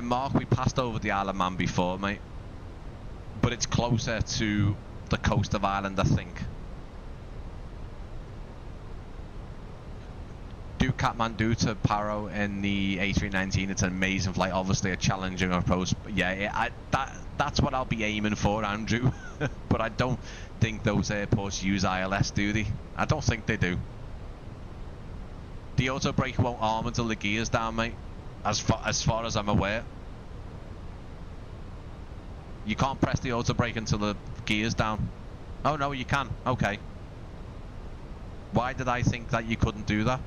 Mark, we passed over the Isle of Man before, mate. But it's closer to the coast of Ireland, I think. Do Kathmandu to Paro in the A319. It's an amazing flight, obviously a challenging approach. But yeah, that's what I'll be aiming for, Andrew. But I don't think those airports use ILS, do they? I don't think they do. The auto brake won't arm until the gear's down, mate. As far as I'm aware. You can't press the auto brake until the gear's down. Oh no, you can. Okay. Why did I think that you couldn't do that?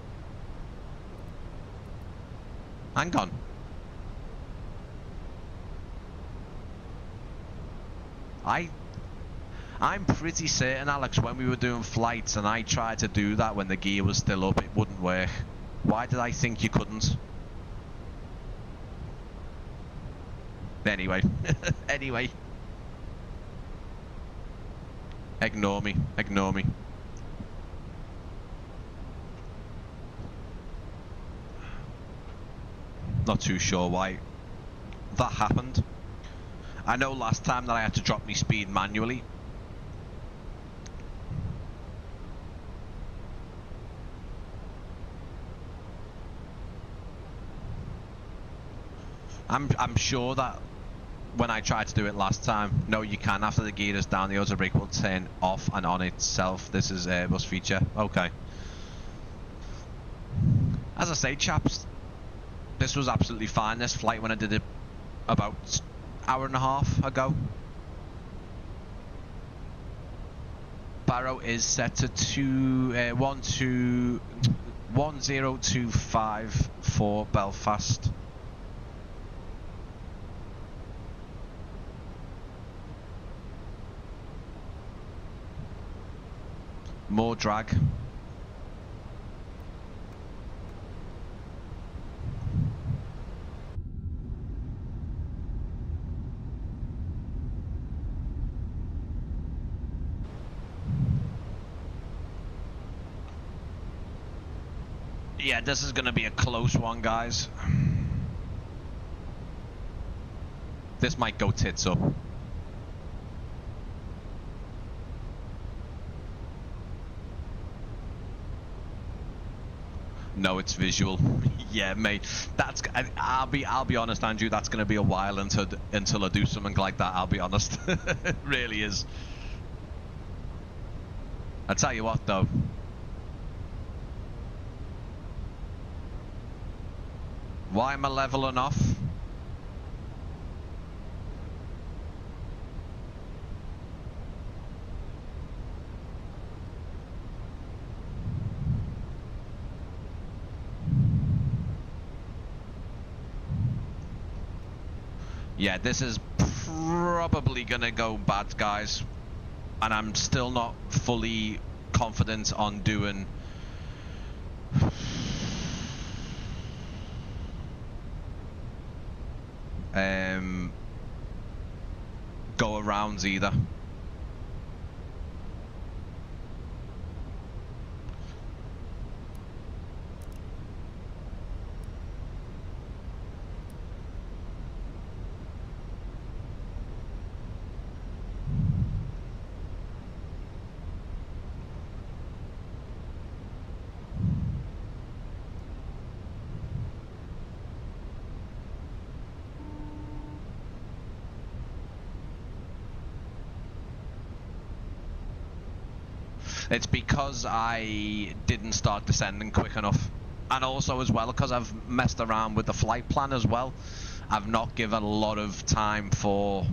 Hang on. I'm pretty certain, Alex, when we were doing flights and I tried to do that when the gear was still up, it wouldn't work. Why did I think you couldn't? Anyway, anyway. Ignore me, ignore me. Not too sure why that happened. I know last time that I had to drop my speed manually. I'm sure that when I tried to do it last time, no, you can. After the gear is down, the auto brake will turn off and on itself. This is Airbus feature. Okay. As I say, chaps, this was absolutely fine. This flight when I did it about an hour and a half ago. Barrow is set to 1025 for Belfast. More drag. Yeah, this is going to be a close one, guys. This might go tits up. No, it's visual. Yeah, mate. That's. I'll be honest, Andrew. That's going to be a while until I do something like that. I'll be honest. It really is. I tell you what, though. Why am I leveling off? Yeah, this is probably gonna go bad, guys, and I'm still not fully confident on doing go arounds either. It's because I didn't start descending quick enough. And also as well, because I've messed around with the flight plan as well. I've not given a lot of time for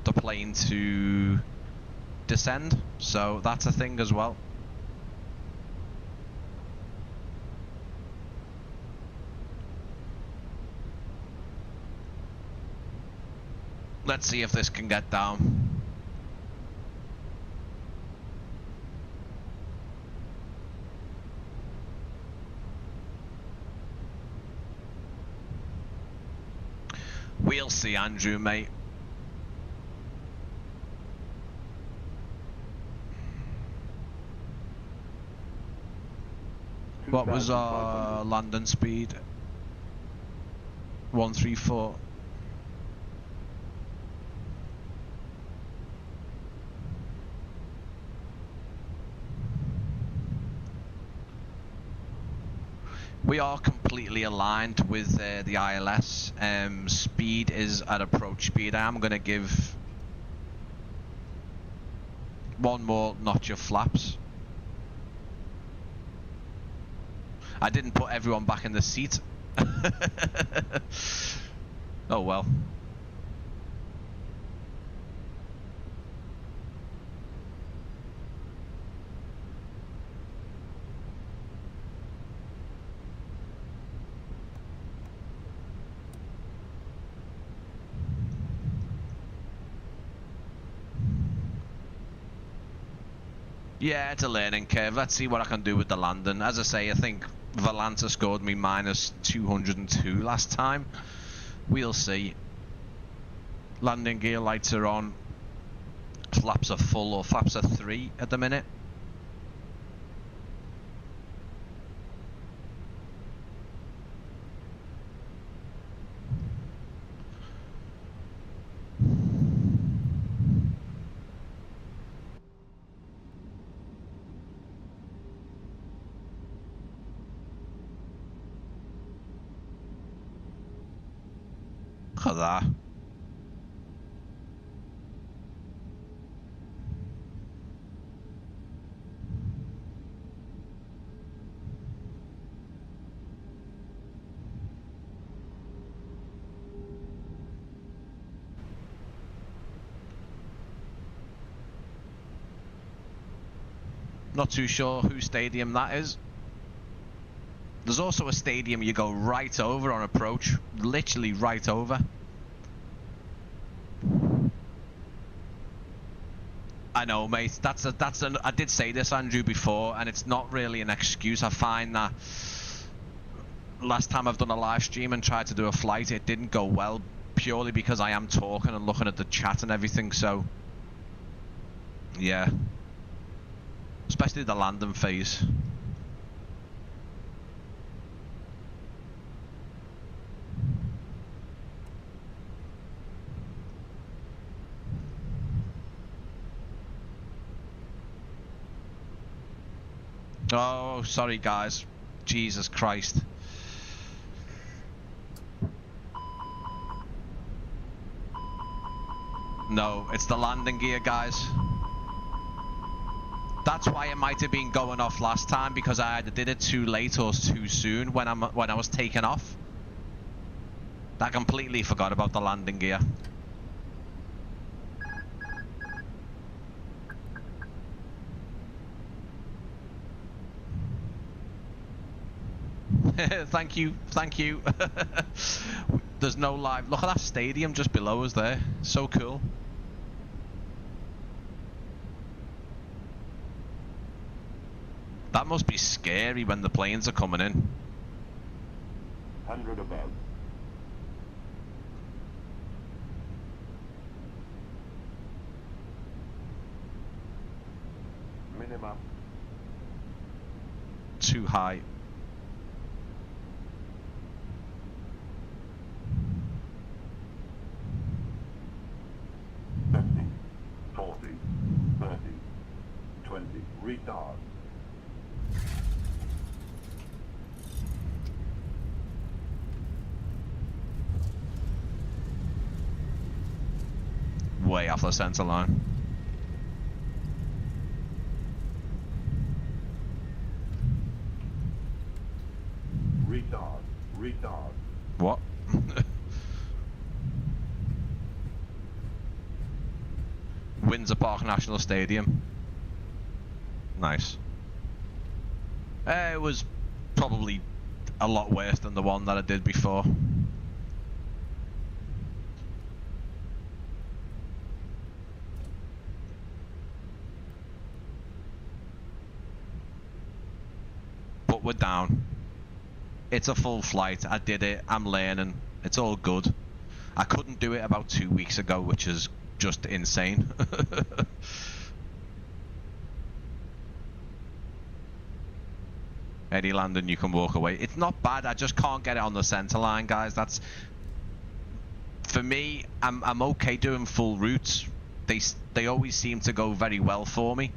the plane to descend. So that's a thing as well. Let's see if this can get down. We'll see, Andrew, mate. What was our landing speed? 134. We are completely aligned with the ILS. Speed is at approach speed. I am going to give one more notch of flaps. I didn't put everyone back in the seat. Oh well. Yeah, it's a learning curve. Let's see what I can do with the landing. As I say, I think Valanta scored me minus 202 last time. We'll see. Landing gear lights are on. Flaps are full, or flaps are 3 at the minute. Look at that. Not too sure whose stadium that is. There's also a stadium you go right over on approach, literally right over. I know, mate. I did say this, Andrew, before, and it's not really an excuse. I find that last time I've done a live stream and tried to do a flight, it didn't go well purely because I am talking and looking at the chat and everything. So, yeah, especially the landing phase. Oh, sorry guys. Jesus Christ. No, it's the landing gear, guys. That's why it might have been going off last time, because I either did it too late or too soon when I was taking off. I completely forgot about the landing gear. Thank you, thank you. There's no live. Look at that stadium just below us there. So cool. That must be scary when the planes are coming in. 100 above. Minimum. Too high. Retard. Way off the center line. What? Windsor Park National Stadium. Nice. It was probably a lot worse than the one that I did before. But we're down. It's a full flight. I did it. I'm learning. It's all good. I couldn't do it about 2 weeks ago, which is just insane. Eddie Landon, you can walk away. It's not bad. I just can't get it on the center line, guys. That's, for me. I'm okay doing full routes. They always seem to go very well for me.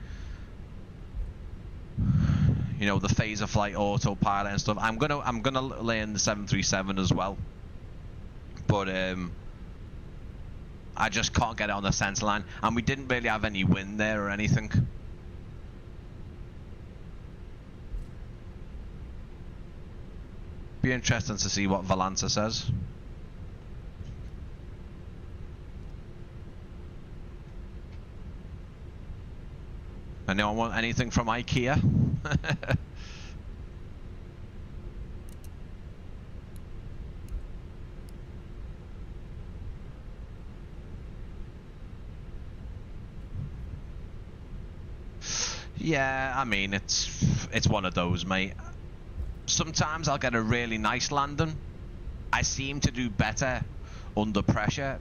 You know, the phaser flight autopilot and stuff. I'm gonna learn the 737 as well, but I just can't get it on the center line, and we didn't really have any wind there or anything. Be interesting to see what Valanta says. Anyone want anything from IKEA? Yeah, I mean, it's one of those, mate. Sometimes I'll get a really nice landing. I seem to do better under pressure.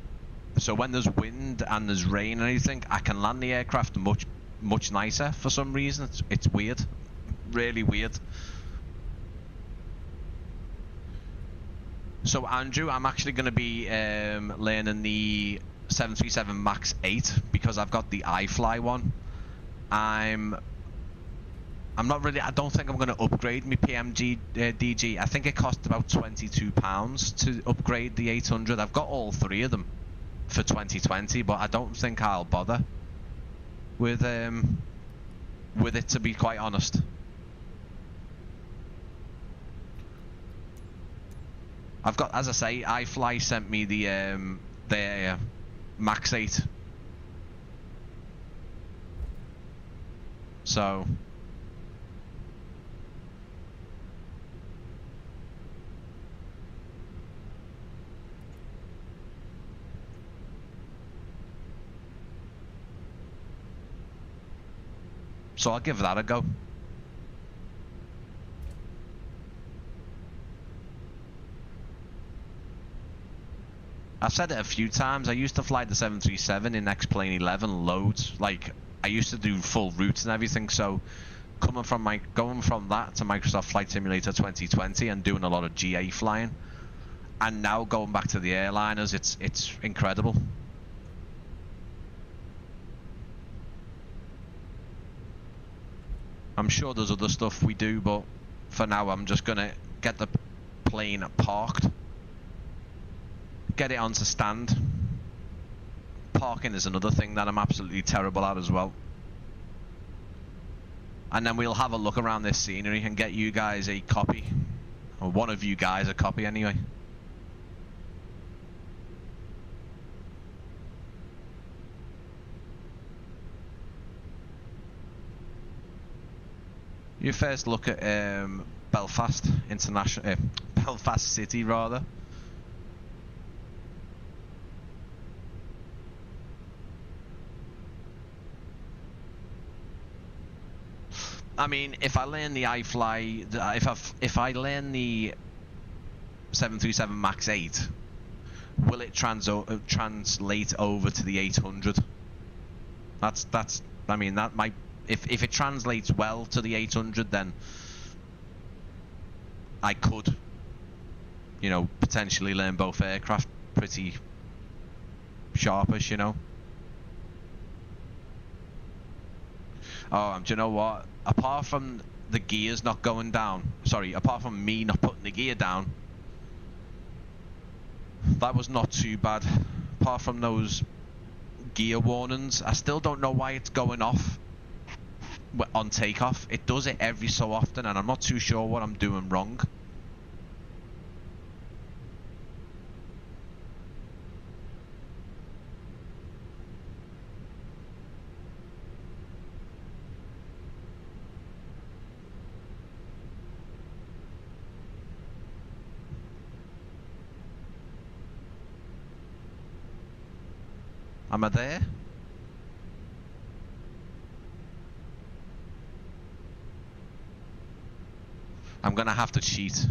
So when there's wind and there's rain and anything, I can land the aircraft much nicer for some reason. It's weird, really weird. So Andrew, I'm actually going to be learning the 737 MAX 8 because I've got the iFly one. I'm not really. I don't think I'm going to upgrade my PMG DG. I think it cost about £22 to upgrade the 800. I've got all three of them for 2020, but I don't think I'll bother with it, to be quite honest. I've got, as I say, iFly sent me their MAX 8. So I'll give that a go. I've said it a few times. I used to fly the 737 in X-Plane 11 loads. Like, I used to do full routes and everything. So going from that to Microsoft Flight Simulator 2020 and doing a lot of GA flying, and now going back to the airliners, it's incredible. I'm sure there's other stuff we do, but for now I'm just gonna get the plane parked, get it onto stand. Parking is another thing that I'm absolutely terrible at as well. And then we'll have a look around this scenery and get you guys a copy, or one of you guys a copy anyway. You first look at Belfast International, Belfast City rather. I mean, if I learn the iFly, if I learn the 737 MAX 8, will it translate over to the 800? That's. I mean, that might. If it translates well to the 800, then I could, you know, potentially learn both aircraft pretty sharpish, you know. Oh, do you know what? Apart from the gears not going down, sorry, apart from me not putting the gear down, that was not too bad. Apart from those gear warnings, I still don't know why it's going off on takeoff. It does it every so often, and I'm not too sure what I'm doing wrong. Am I there? I'm gonna have to cheat.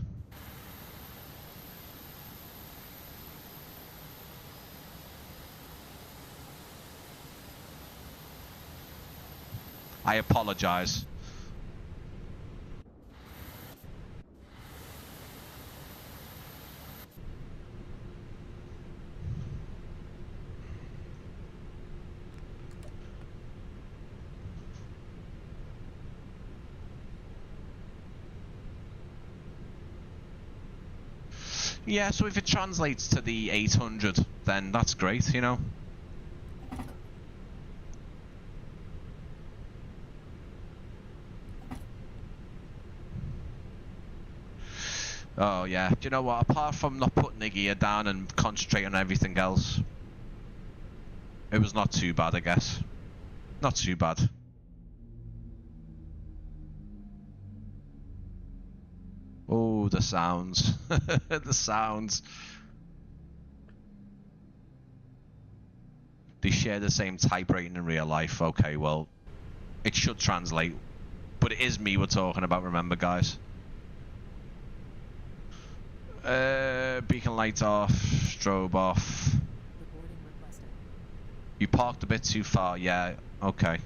I apologize. Yeah, so if it translates to the 800, then that's great, you know? Oh, yeah. Do you know what? Apart from not putting the gear down and concentrating on everything else, it was not too bad, I guess. Not too bad. Oh, the sounds. The sounds. They share the same type rating in real life. Okay, well, it should translate. But it is me we're talking about, remember, guys. Beacon light off. Strobe off. You parked a bit too far. Yeah, okay.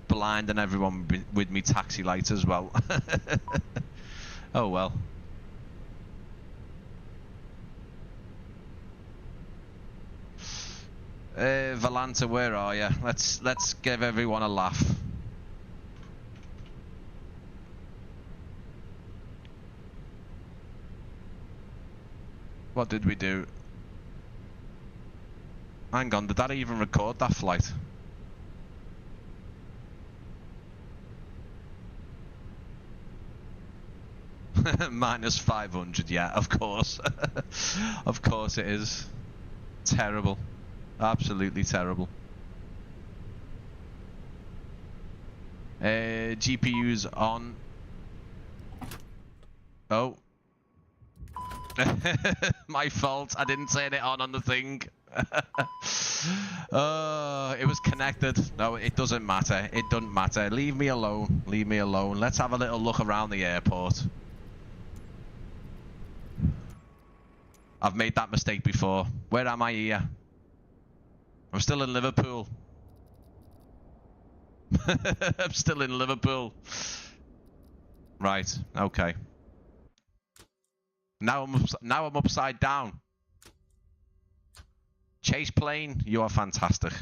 Blinding everyone with me taxi lights as well. Oh well. Valanta, where are you? Let's give everyone a laugh. What did we do? Hang on, did that even record that flight? Minus 500, yeah, of course. Of course it is. Terrible. Absolutely terrible. GPU's on. Oh. My fault. I didn't turn it on the thing. It was connected. No, it doesn't matter. It doesn't matter. Leave me alone. Leave me alone. Let's have a little look around the airport. I've made that mistake before. Where am I here? I'm still in Liverpool. I'm still in Liverpool. Right. Okay. Now I'm upside down. Chase plane, you are fantastic.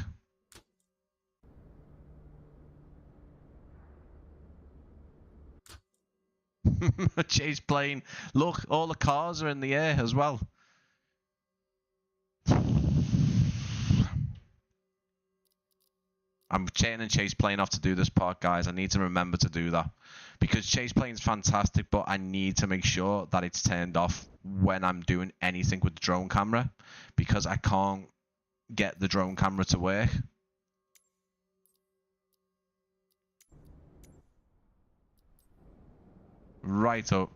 Chase plane. Look, all the cars are in the air as well. I'm turning chase plane off to do this part, guys. I need to remember to do that. Because chase plane's fantastic, but I need to make sure that it's turned off when I'm doing anything with the drone camera. Because I can't get the drone camera to work. Right up.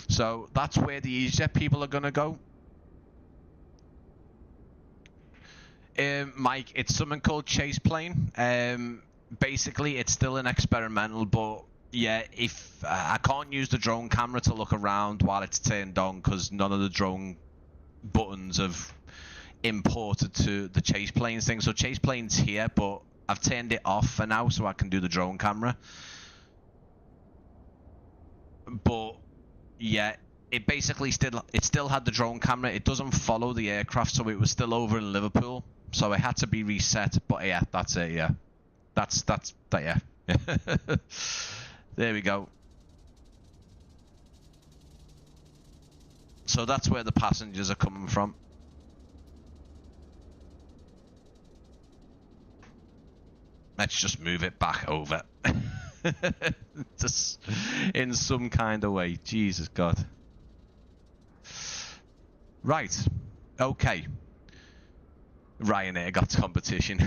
So that's where the EasyJet people are going to go. Mike, it's something called chase plane. Basically, it's still an experimental, but yeah, if I can't use the drone camera to look around while it's turned on because none of the drone buttons have imported to the chase planes thing. So chase plane's here, but I've turned it off for now so I can do the drone camera. But yeah, it basically still had the drone camera. It doesn't follow the aircraft, so it was still over in Liverpool. So it had to be reset. But yeah, that's it. Yeah, that's that. Yeah. There we go. So that's where the passengers are coming from. Let's just move it back over. Just in some kind of way. Jesus God. Right. Okay. Ryanair got competition.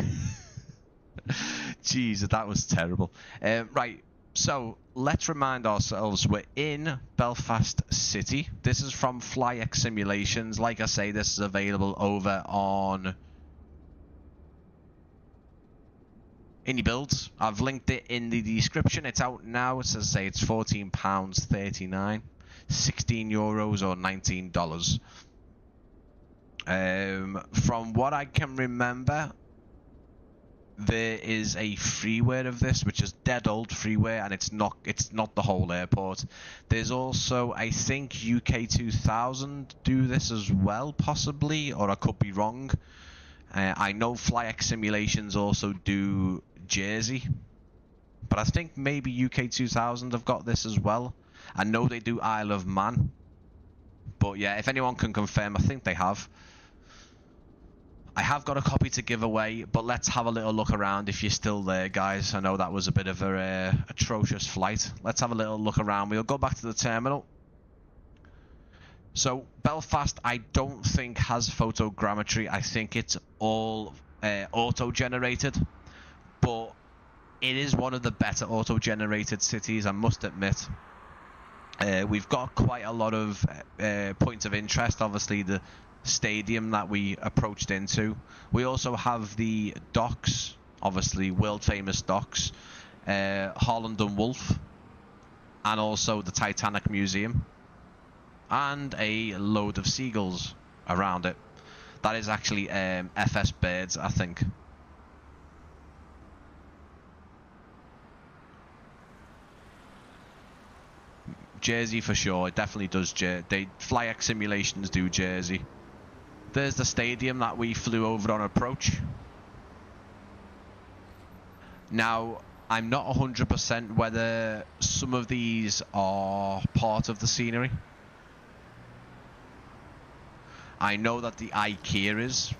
Jeez, that was terrible. Right, so let's remind ourselves we're in Belfast City. This is from FlyX Simulations. Like I say, this is available over on iniBuilds. I've linked it in the description. It's out now. It says it's £14.39, €16 or $19. From what I can remember, there is a freeware of this, which is dead old freeware, and it's not the whole airport. There's also, I think, UK 2000 do this as well, possibly, or I could be wrong. I know FlyX Simulations also do Jersey, but I think maybe UK 2000 have got this as well. I know they do Isle of Man, but yeah, if anyone can confirm, I think they have. I have got a copy to give away, but let's have a little look around if you're still there, guys. I know that was a bit of a atrocious flight. Let's have a little look around. We'll go back to the terminal. So Belfast, I don't think has photogrammetry. I think it's all auto-generated, but it is one of the better auto-generated cities, I must admit. We've got quite a lot of points of interest. Obviously, the stadium that we approached into. We also have the docks, obviously world famous docks, Holland and Wolff, and also the Titanic Museum, and a load of seagulls around it. That is actually FS birds, I think. Jersey for sure. It definitely does. FlyX Simulations do Jersey. There's the stadium that we flew over on approach. Now, I'm not 100% whether some of these are part of the scenery. I know that the IKEA is,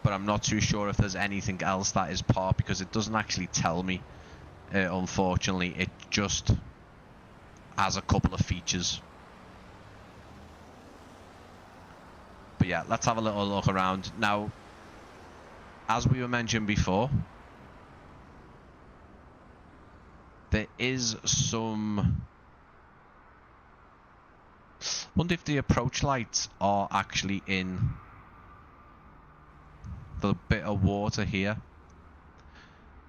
but I'm not too sure if there's anything else that is part, because it doesn't actually tell me, unfortunately. It just has a couple of features. But yeah, let's have a little look around. Now, as we were mentioned before, there is some... I wonder if the approach lights are actually in the bit of water here.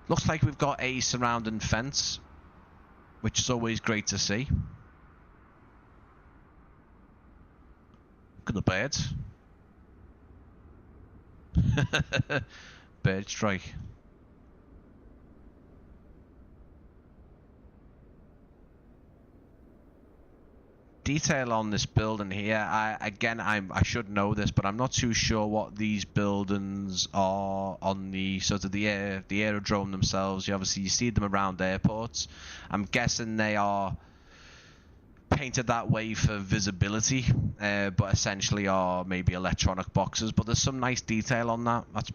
Looks like we've got a surrounding fence, which is always great to see. Look at the birds. Bird strike. Detail on this building here. I should know this, but I'm not too sure what these buildings are on the sort of the aerodrome themselves. You see them around airports. I'm guessing they are painted that way for visibility, but essentially are maybe electronic boxes. But there's some nice detail on that. That's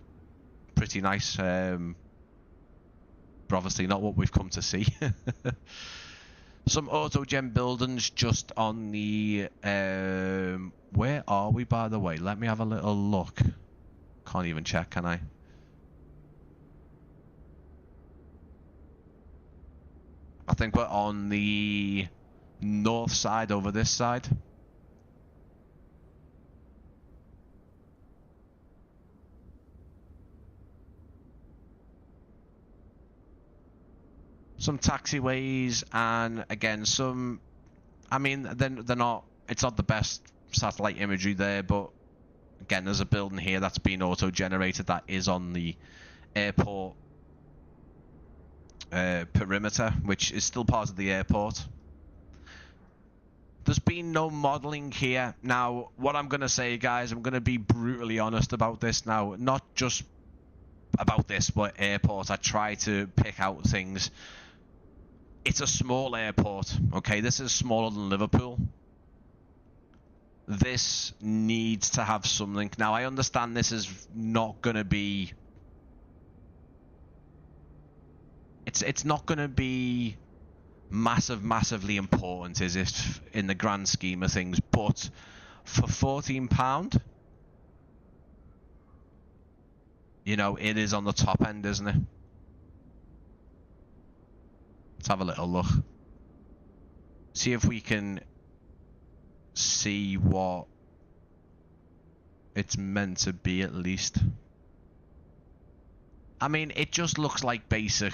pretty nice. But obviously not what we've come to see. Some auto-gen buildings just on the... where are we, by the way? Let me have a little look. Can't even check, can I? I think we're on the north side over this side. Some taxiways, and again some, I mean, they're not, it's not the best satellite imagery there, but again there's a building here that's been auto-generated that is on the airport perimeter, which is still part of the airport. There's been no modeling here. Now, what I'm going to say, guys, I'm going to be brutally honest about this now, not just about this, but airport. I try to pick out things. It's a small airport, okay? This is smaller than Liverpool. This needs to have something. Now, I understand this is not going to be... It's not going to be massively important, is it, in the grand scheme of things? But for £14, you know, it is on the top end, isn't it? Let's have a little look. See if we can see what it's meant to be, at least. I mean, it just looks like basic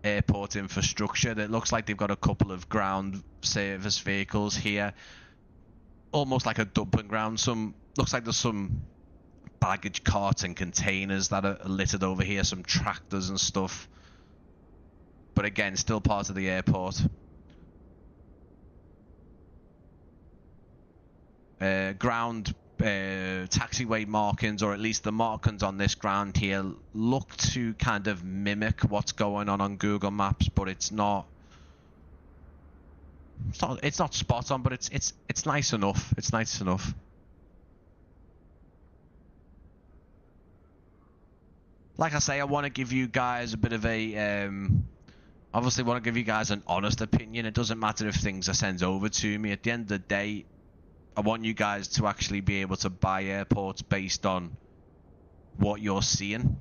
airport infrastructure. It looks like they've got a couple of ground service vehicles here, almost like a dumping ground. Looks like there's some baggage carts and containers that are littered over here, some tractors and stuff. But again, still part of the airport. Ground taxiway markings, or at least the markings on this ground here, look to kind of mimic what's going on Google Maps, but it's not spot on, but it's nice enough. It's nice enough. Like I say, I want to give you guys a bit of a obviously want to give you guys an honest opinion. It doesn't matter if things are sent over to me. At the end of the day, I want you guys to actually be able to buy airports based on what you're seeing.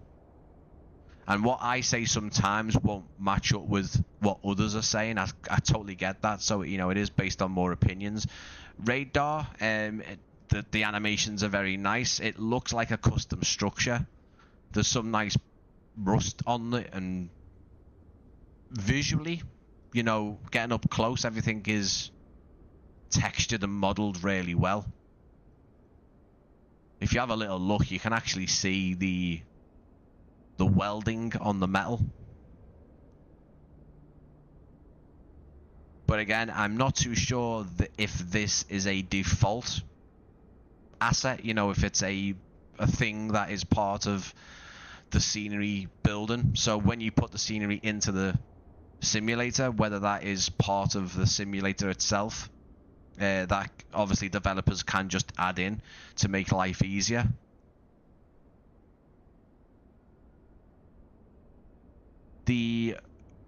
And what I say sometimes won't match up with what others are saying. I totally get that. So, you know, it is based on more opinions. Radar, the animations are very nice. It looks like a custom structure. There's some nice rust on it, and visually, you know, getting up close, everything is textured and modeled really well. If you have a little look, you can actually see the welding on the metal. But again, I'm not too sure if this is a default asset, you know, if it's a thing that is part of the scenery building. So when you put the scenery into the simulator, whether that is part of the simulator itself, that obviously developers can just add in to make life easier. The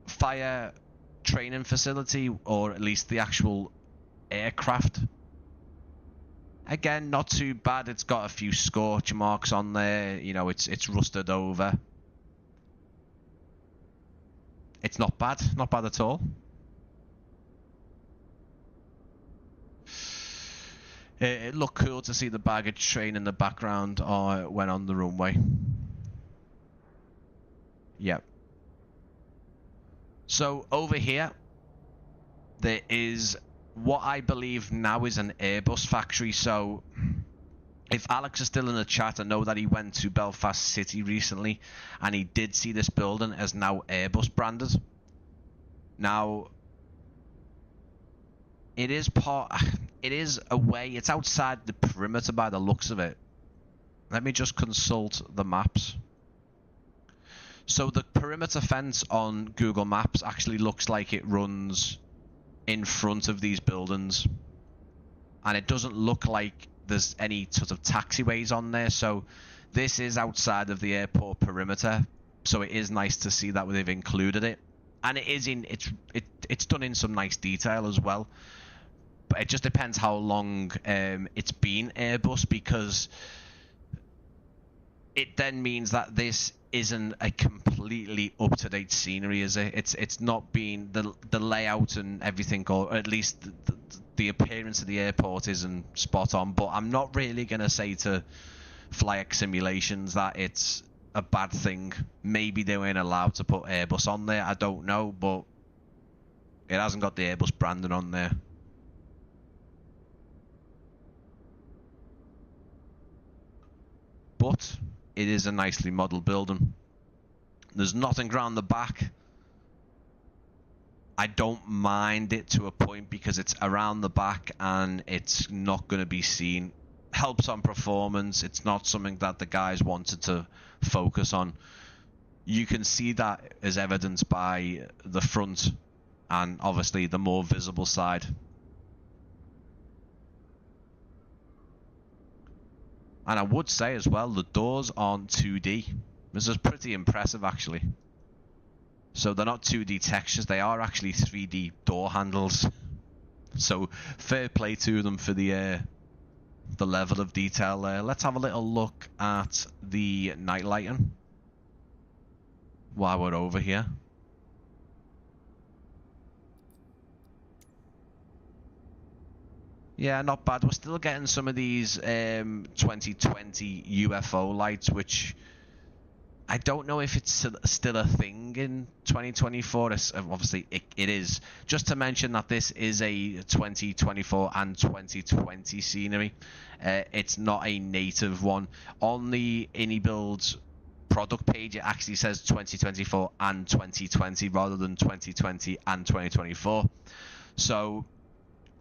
fire training facility, or at least the actual aircraft, again, not too bad. It's got a few scorch marks on there. You know, it's rusted over. It's not bad at all. It looked cool to see the baggage train in the background when on the runway. Yep. So over here, there is what I believe now is an Airbus factory. So if Alex is still in the chat, I know that he went to Belfast City recently and he did see this building as now Airbus branded. Now, it is away, it's outside the perimeter by the looks of it. Let me just consult the maps. So the perimeter fence on Google Maps actually looks like it runs in front of these buildings, and it doesn't look like there's any sort of taxiways on there. So this is outside of the airport perimeter, so it is nice to see that they've included it, and it's done in some nice detail as well. But it just depends how long it's been Airbus, because it then means that this isn't a completely up-to-date scenery, is it? It's not been the layout and everything, or at least the appearance of the airport isn't spot on. But I'm not really gonna say to FlyX Simulations that it's a bad thing. Maybe they weren't allowed to put Airbus on there, I don't know, but it hasn't got the Airbus branding on there. But it is a nicely modelled building. There's nothing around the back. I don't mind it to a point because it's around the back and it's not going to be seen. Helps on performance. It's not something that the guys wanted to focus on. You can see that as evidenced by the front and obviously the more visible side. And I would say as well, the doors aren't 2D. This is pretty impressive, actually. So they're not 2D textures, they are actually 3D door handles. So fair play to them for the the level of detail there. Let's have a little look at the night lighting while we're over here. Yeah, not bad. We're still getting some of these 2020 UFO lights, which I don't know if it's still a thing in 2024. Obviously, it is. Just to mention that this is a 2024 and 2020 scenery. It's not a native one. On the iniBuilds product page, it actually says 2024 and 2020 rather than 2020 and 2024. So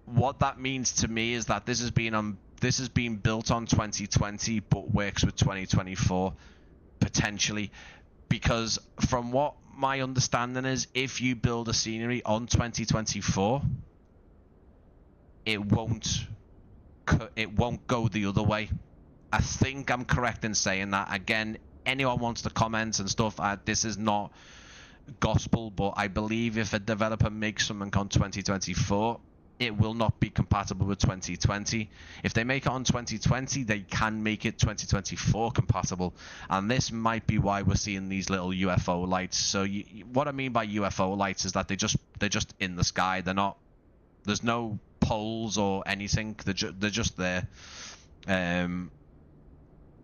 what that means to me is that this has been built on 2020 but works with 2024 potentially, because from what my understanding is, if you build a scenery on 2024, it won't go the other way. I think I'm correct in saying that. Again, anyone wants to comment and stuff, this is not gospel, but I believe if a developer makes something on 2024, it will not be compatible with 2020. If they make it on 2020, they can make it 2024 compatible, and this might be why we're seeing these little UFO lights. So what I mean by UFO lights is that they're just in the sky. They're not. There's no poles or anything. They're just there.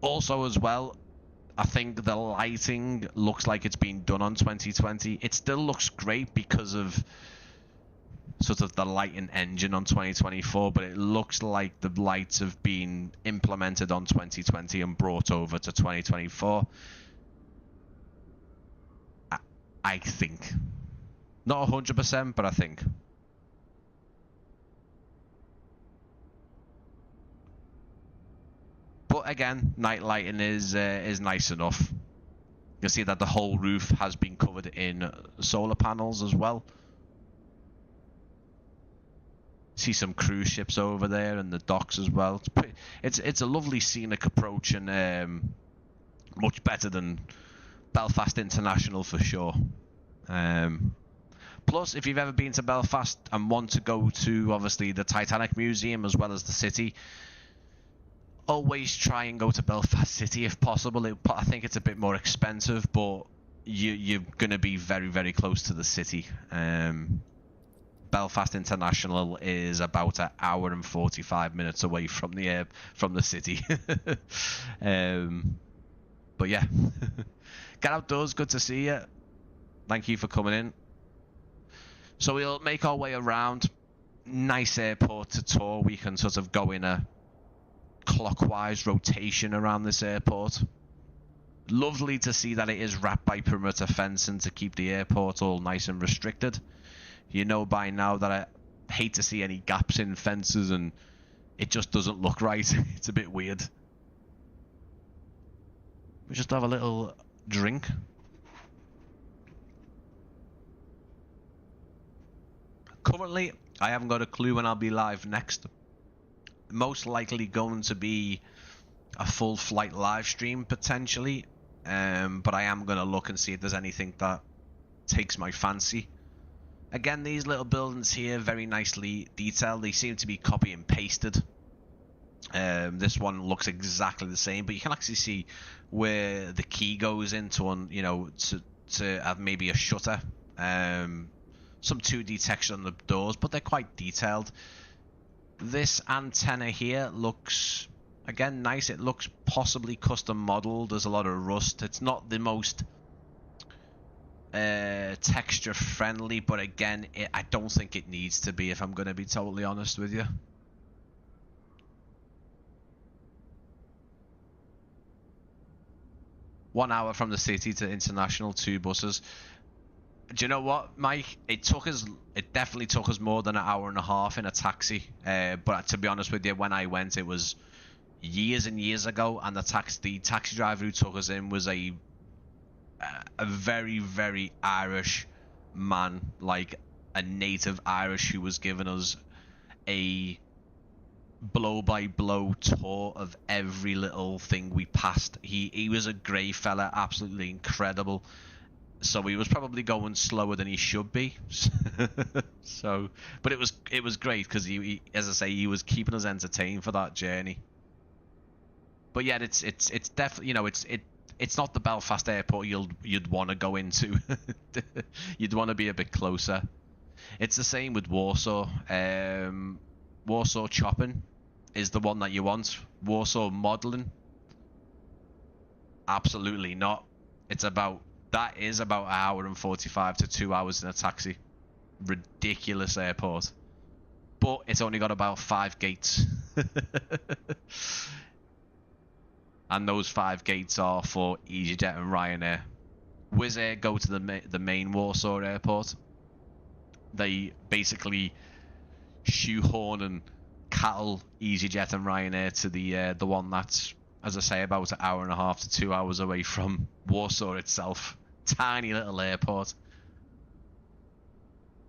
Also, as well, I think the lighting looks like it's been done on 2020. It still looks great because of sort of the lighting engine on 2024, but it looks like the lights have been implemented on 2020 and brought over to 2024. I think. Not 100%, but I think. But again, night lighting is nice enough. You can see that the whole roof has been covered in solar panels as well. See some cruise ships over there and the docks as well. It's a lovely scenic approach, and much better than Belfast International for sure. Plus, if you've ever been to Belfast and want to go to obviously the Titanic Museum as well as the city, always try and go to Belfast City if possible. I think it's a bit more expensive, but you're going to be very, very close to the city. Belfast International is about an hour and 45 minutes away from the city. But yeah, get outdoors. Good to see you. Thank you for coming in. So we'll make our way around. Nice airport to tour. We can sort of go in a clockwise rotation around this airport. Lovely to see that it is wrapped by perimeter fencing to keep the airport all nice and restricted. You know by now that I hate to see any gaps in fences, and it just doesn't look right. It's a bit weird. We just have a little drink. Currently, I haven't got a clue when I'll be live next. Most likely going to be a full flight live stream potentially, but I am going to look and see if there's anything that takes my fancy. Again, these little buildings here, very nicely detailed. They seem to be copy and pasted. This one looks exactly the same, but you can actually see where the key goes into, to have maybe a shutter. Some 2D texture on the doors, but they're quite detailed. This antenna here looks, again, nice. It looks possibly custom modeled. There's a lot of rust. It's not the most texture friendly, but again, I don't think it needs to be, if I'm going to be totally honest with you. One hour from the city to international, 2 buses. Do you know what, Mike? It definitely took us more than an hour and a half in a taxi. But to be honest with you, when I went, it was years and years ago, and the taxi driver who took us in was a very, very Irish man, like a native Irish, who was giving us a blow-by-blow tour of every little thing we passed. He was a grey fella, absolutely incredible. So he was probably going slower than he should be. So, but it was great because he, as I say, he was keeping us entertained for that journey. But yeah, it's definitely, you know, it's not the Belfast airport you'd want to go into. You'd want to be a bit closer. It's the same with Warsaw. Warsaw chopping is the one that you want. Warsaw modeling, absolutely not. That is about an hour and 45 to 2 hours in a taxi. Ridiculous airport. But it's only got about 5 gates. And those 5 gates are for EasyJet and Ryanair. Wizz Air go to the main Warsaw airport. They basically shoehorn and cattle EasyJet and Ryanair to the one that's, as I say, about an hour and a half to 2 hours away from Warsaw itself. Tiny little airport.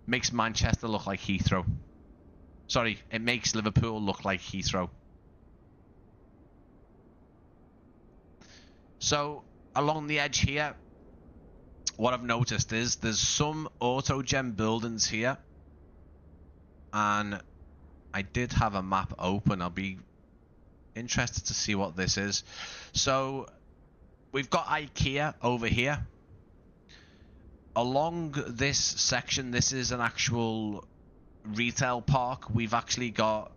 Makes Manchester look like Heathrow. Sorry, it makes Liverpool look like Heathrow. So, along the edge here, what I've noticed is there's some autogen buildings here. And I did have a map open. I'll be interested to see what this is. So, we've got IKEA over here. Along this section, this is an actual retail park. We've actually got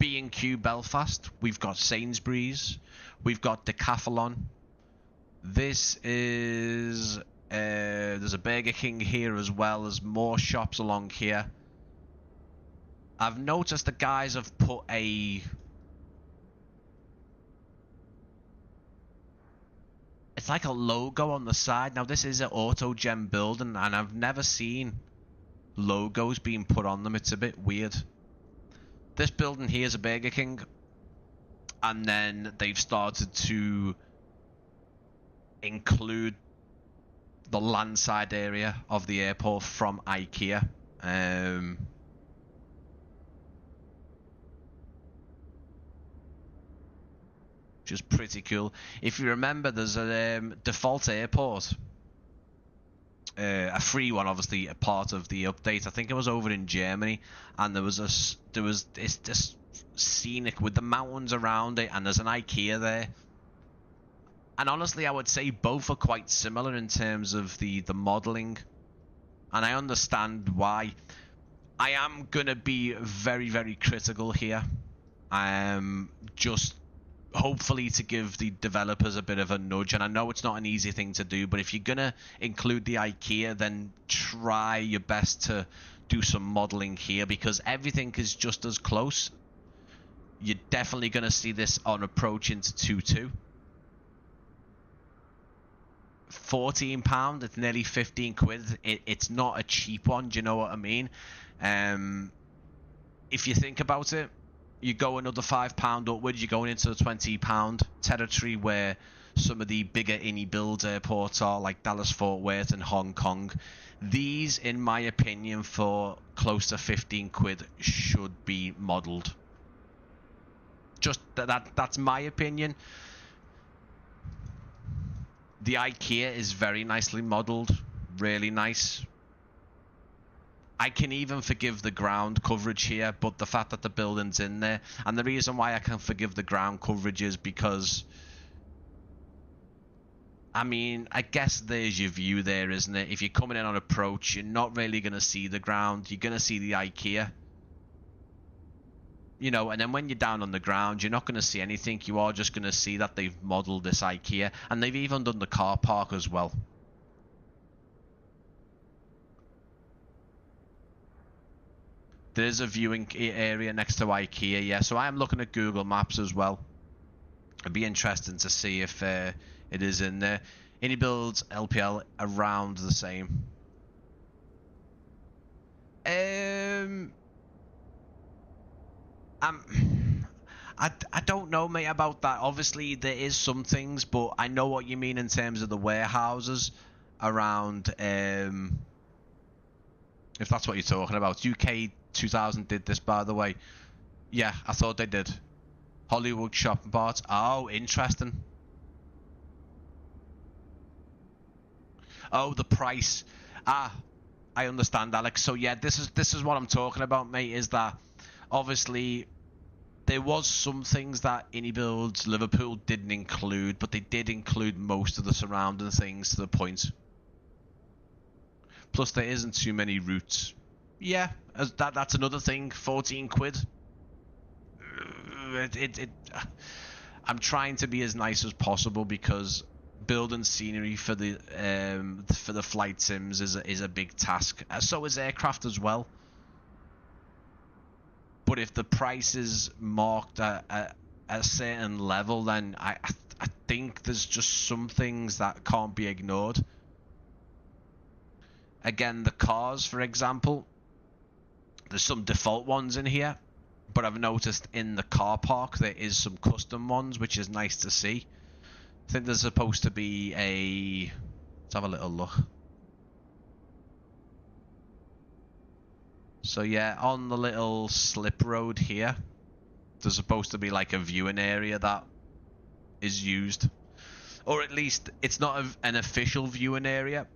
B&Q Belfast. We've got Sainsbury's. We've got Decathlon. This is... there's a Burger King here as well. There's more shops along here. I've noticed the guys have put a... It's like a logo on the side. Now, this is an autogen building, and I've never seen logos being put on them. It's a bit weird. This building here is a Burger King, and then they've started to include the landside area of the airport from IKEA. Which is pretty cool. If you remember, there's a default airport, a free one, obviously, a part of the update. I think it was over in Germany, and there was this scenic with the mountains around it, and there's an IKEA there. And honestly, I would say both are quite similar in terms of the modeling, and I understand why. I am gonna be very, very critical here. Just hopefully to give the developers a bit of a nudge, and I know it's not an easy thing to do, but if you're gonna include the IKEA, then try your best to do some modeling here, because everything is just as close. You're definitely gonna see this on approach into 2.2. £14, it's nearly 15 quid. It's not a cheap one, do you know what I mean? If you think about it, you go another £5 upwards, you're going into the £20 territory, where some of the bigger iniBuilds airports are, like Dallas Fort Worth and Hong Kong. These, in my opinion, for close to 15 quid should be modelled. Just that's my opinion. The IKEA is very nicely modelled, really nice. I can even forgive the ground coverage here, but the fact that the building's in there, and the reason why I can forgive the ground coverage is because, I mean, I guess there's your view there, isn't it? If you're coming in on approach, you're not really going to see the ground. You're going to see the IKEA. You know, and then when you're down on the ground, you're not going to see anything. You are just going to see that they've modelled this IKEA, and they've even done the car park as well. There's a viewing area next to IKEA, yeah. So I am looking at Google Maps as well. It'd be interesting to see if it is in there. iniBuilds, LPL, around the same. I don't know, mate, about that. Obviously, there is some things, but I know what you mean in terms of the warehouses around. If that's what you're talking about. UK 2000 did this, by the way. Yeah, I thought they did. Hollywood shopping parts. Oh, interesting. Oh, the price. Ah, I understand, Alex. So yeah, this is what I'm talking about, mate. Is that obviously There was some things that iniBuilds Liverpool didn't include, but they did include most of the surrounding things to the point. Plus, there isn't too many routes. Yeah, that's another thing. 14 quid. I'm trying to be as nice as possible because building scenery for the flight sims is a big task. So is aircraft as well. But if the price is marked at a certain level, then I think there's just some things that can't be ignored. Again, the cars, for example, there's some default ones in here, but I've noticed in the car park there is some custom ones, which is nice to see. I think there's supposed to be a... Let's have a little look. So yeah, on the little slip road here, there's supposed to be like a viewing area that is used. Or at least, it's not an official viewing area,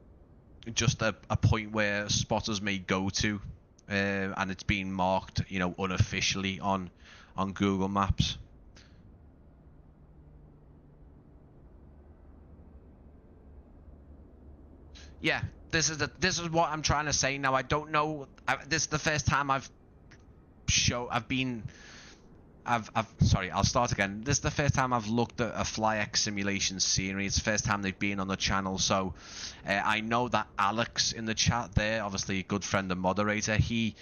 just a point where spotters may go to, and it's being marked, you know, unofficially on Google Maps. Yeah, this is what I'm trying to say now. I don't know. This is the first time sorry, I'll start again. This is the first time I've looked at a FlyX simulation scenery. It's the first time they've been on the channel, so I know that Alex in the chat there, obviously a good friend and moderator, he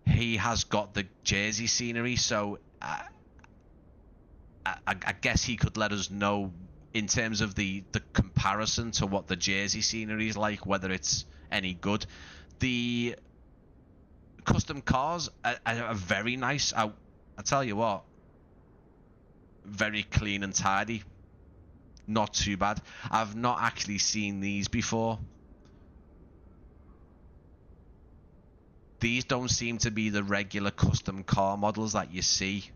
has got the Jersey scenery, so I guess he could let us know in terms of the comparison to what the Jersey scenery is like, whether it's any good. The custom cars are very nice. I tell you what, very clean and tidy. Not too bad. I've not actually seen these before. These don't seem to be the regular custom car models that you see.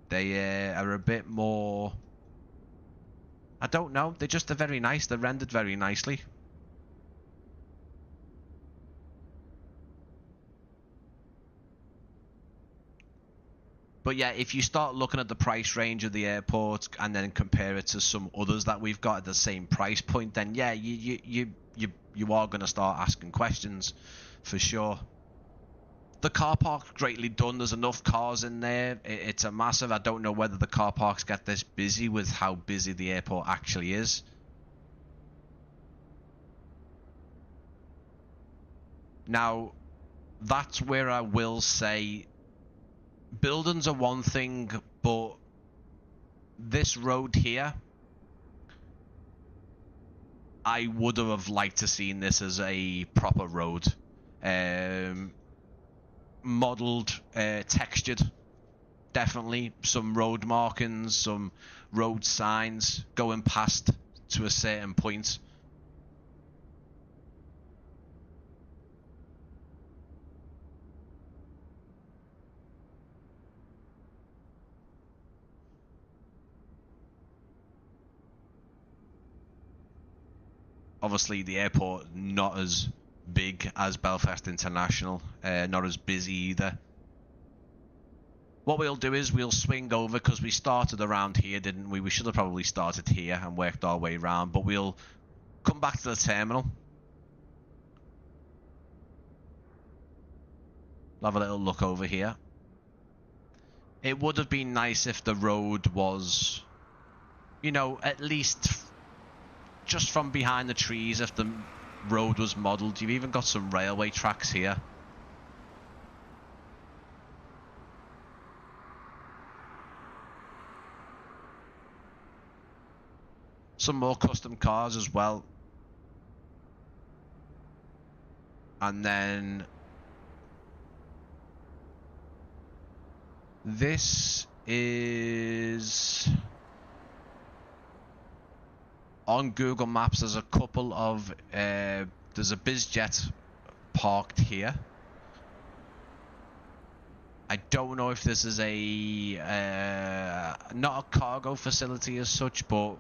They are a bit more... I don't know. They're just very nice. They're rendered very nicely. But yeah, if you start looking at the price range of the airport and then compare it to some others that we've got at the same price point, then yeah, you are going to start asking questions for sure. The car park's greatly done. There's enough cars in there. It's a massive... I don't know whether the car parks get this busy with how busy the airport actually is. Now, that's where I will say buildings are one thing, but this road here, I would have liked to seen this as a proper road. Modeled, textured, definitely some road markings, some road signs going past to a certain point. Obviously the airport not as big as Belfast International, not as busy either. What we'll do is we'll swing over, because we started around here, didn't we? We should have probably started here and worked our way around, but we'll come back to the terminal. We'll have a little look over here. It would have been nice if the road was, you know, at least just from behind the trees, if the road was modelled. You've even got some railway tracks here. Some more custom cars as well. And then this is... on Google Maps, there's a couple of... there's a BizJet parked here. I don't know if this is a... not a cargo facility as such, but...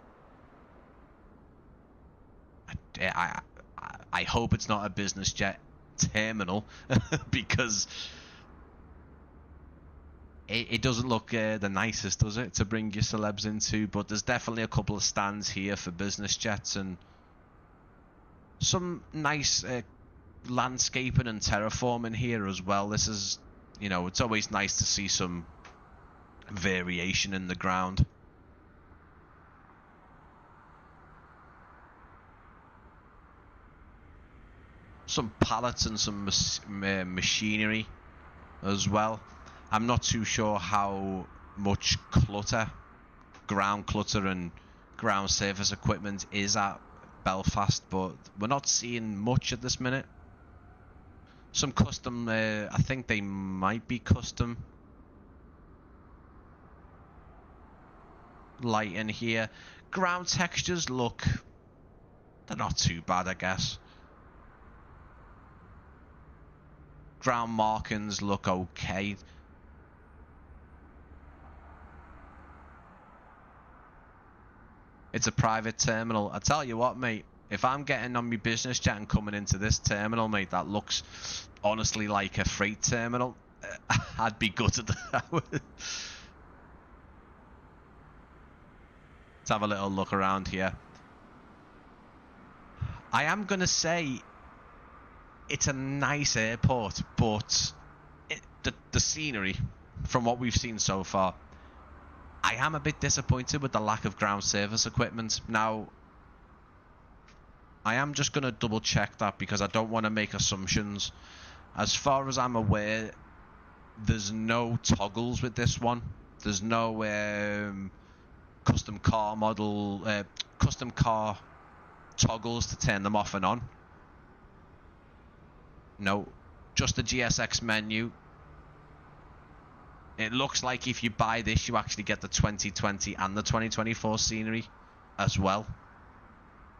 I hope it's not a business jet terminal, because... it doesn't look the nicest, does it, to bring your celebs into? But there's definitely a couple of stands here for business jets and some nice landscaping and terraforming here as well. This is, you know, it's always nice to see some variation in the ground. Some pallets and some machinery as well. I'm not too sure how much clutter, ground clutter and ground surface equipment is at Belfast, but we're not seeing much at this minute. Some custom, I think they might be custom light in here. Ground textures look, they're not too bad, I guess. Ground markings look okay. It's a private terminal. I tell you what, mate, if I'm getting on my business jet and coming into this terminal, mate, that looks honestly like a freight terminal, I'd be gutted. Let's have a little look around here. I am going to say it's a nice airport, but the scenery, from what we've seen so far, I am a bit disappointed with the lack of ground service equipment. Now, I am just going to double check that because I don't want to make assumptions. As far as I'm aware, there's no toggles with this one. There's no custom car toggles to turn them off and on. No, just the GSX menu. It looks like if you buy this, you actually get the 2020 and the 2024 scenery as well.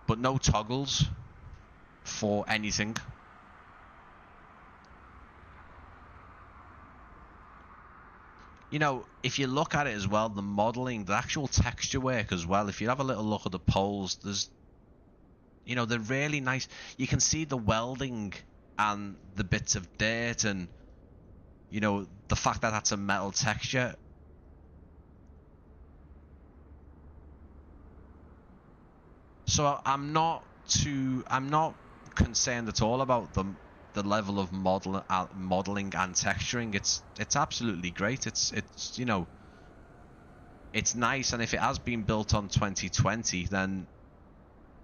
But no toggles for anything. You know, if you look at it as well, the modeling, the actual texture work as well, if you have a little look at the poles, there's, you know, they're really nice. You can see the welding and the bits of dirt and, you know, the fact that that's a metal texture. So I'm not concerned at all about the level of modeling and texturing. It's absolutely great. It's you know, it's nice, and if it has been built on 2020, then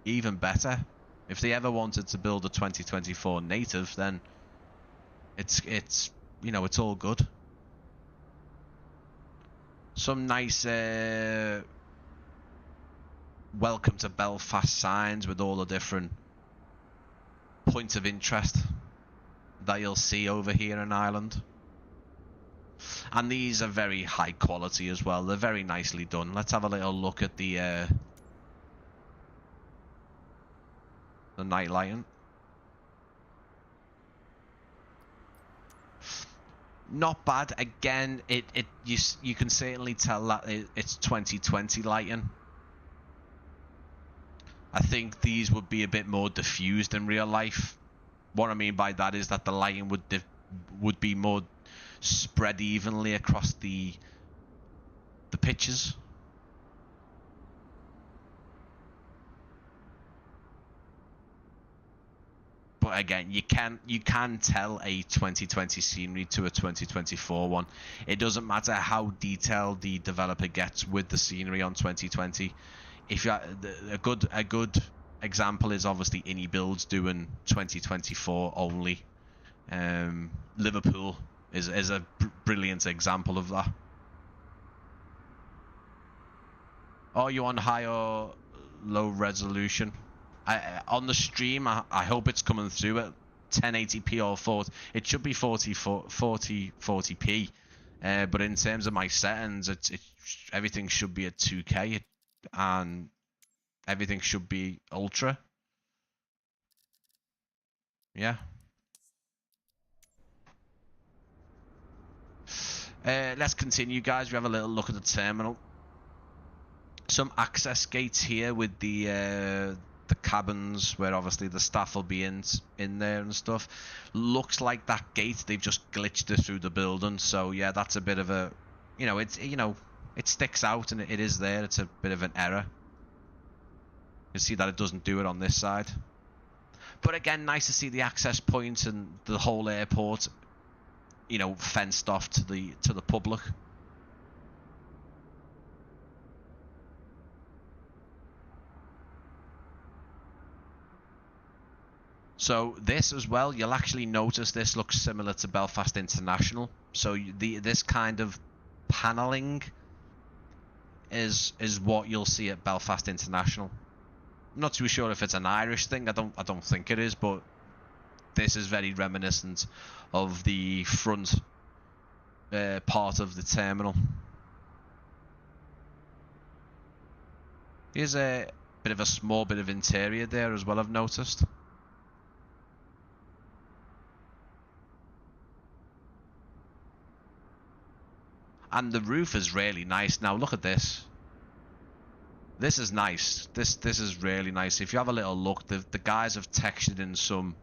even better. If they ever wanted to build a 2024 native, then it's you know, it's all good. Some nice welcome to Belfast signs with all the different points of interest that you'll see over here in Ireland. And these are very high quality as well. They're very nicely done. Let's have a little look at the night lighting. Not bad. Again, you can certainly tell that it's 2020 lighting. I think these would be a bit more diffused in real life. What I mean by that is that the lighting would be more spread evenly across the pictures. But again, you can tell a 2020 scenery to a 2024 one. It doesn't matter how detailed the developer gets with the scenery on 2020. If you a good example is obviously iniBuilds doing 2024 only. Liverpool is a brilliant example of that. Are you on high or low resolution? On the stream, I hope it's coming through at 1080p or 40. It should be 40p. But in terms of my settings, everything should be at 2K, and everything should be ultra. Yeah. Let's continue, guys. We have a little look at the terminal. Some access gates here with the cabins where obviously the staff will be in there and stuff. Looks like that gate, they've just glitched it through the building. So yeah, that's a bit of a it sticks out and it is there. It's a bit of an error. You see that it doesn't do it on this side. But again, nice to see the access points and the whole airport, fenced off to the public. So this as well, you'll actually notice this looks similar to Belfast International. So this kind of paneling is what you'll see at Belfast International. I'm not too sure if it's an Irish thing. I don't think it is, but this is very reminiscent of the front part of the terminal. Here's a bit of a small bit of interior there as well, I've noticed. And the roof is really nice. Now look at this. This is nice. This is really nice. If you have a little look, the guys have textured in some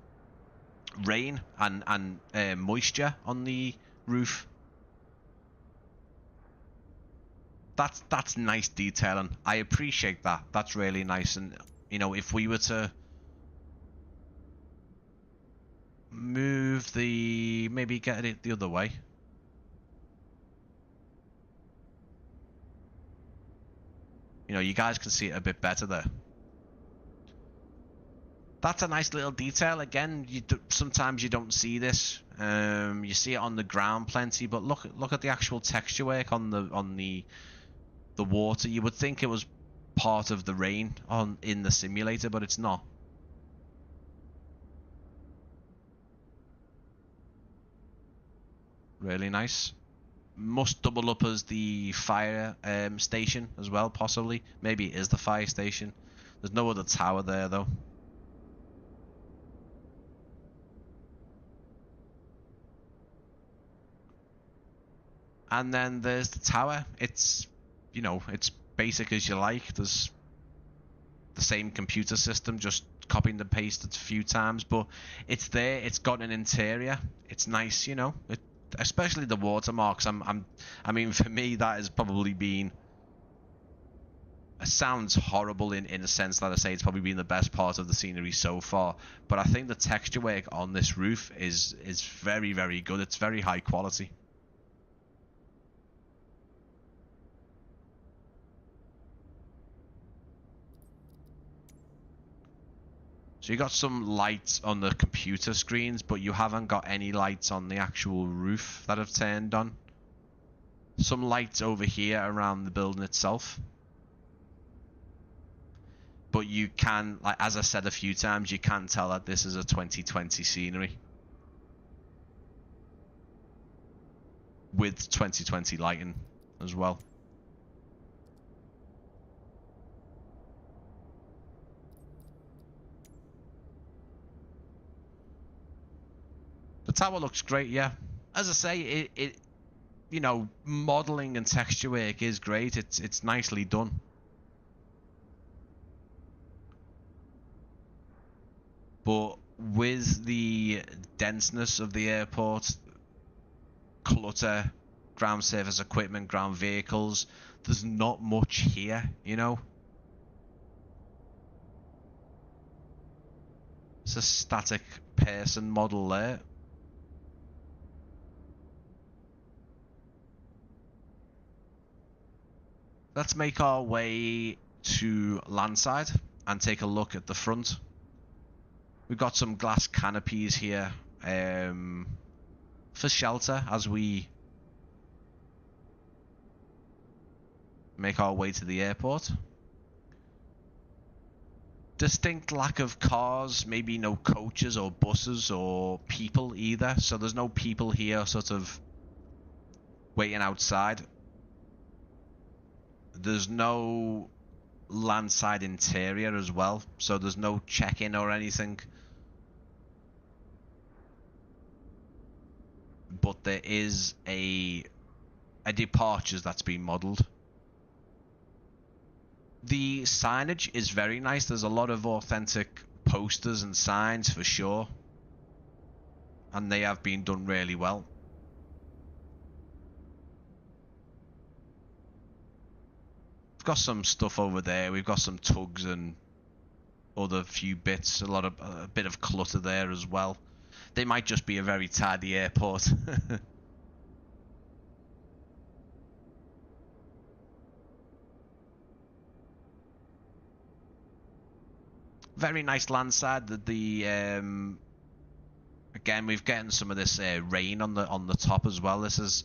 rain and moisture on the roof. That's nice detailing. I appreciate that. That's really nice. And if we were to move maybe get it the other way. You guys can see it a bit better there. That's a nice little detail. Again, sometimes you don't see this. You see it on the ground plenty, but look at the actual texture work on the water. You would think it was part of the rain in the simulator, but it's not. Really nice. Must double up as the fire station as well, possibly. Maybe it is the fire station. There's no other tower there, though. And then there's the tower. It's, it's basic as you like. There's the same computer system, just copied and pasted a few times, but it's there. It's got an interior. It's nice, especially the watermarks. I mean, for me, that has probably been. It sounds horrible in a sense that I say it's probably been the best part of the scenery so far. But I think the texture work on this roof is very, very good. It's very high quality. So you got some lights on the computer screens, but you haven't got any lights on the actual roof that have turned on. Some lights over here around the building itself. But you can, like as I said a few times, you can tell that this is a 2020 scenery. With 2020 lighting as well. The tower looks great, yeah. As I say, it modeling and texture work is great. It's nicely done. But with the denseness of the airport, clutter, ground surface equipment, ground vehicles, there's not much here, It's a static person model there. Let's make our way to landside and take a look at the front. We've got some glass canopies here for shelter as we make our way to the airport. Distinct lack of cars, maybe no coaches or buses or people either. So there's no people here sort of waiting outside. There's no landside interior as well, so there's no check-in or anything. But there is a departures that's been modelled. The signage is very nice. There's a lot of authentic posters and signs for sure, and they have been done really well. got some stuff over there. We've got some tugs and other few bits. A bit of clutter there as well. They might just be a very tidy airport. Very nice landside. Again, we've getting some of this rain on the top as well. This is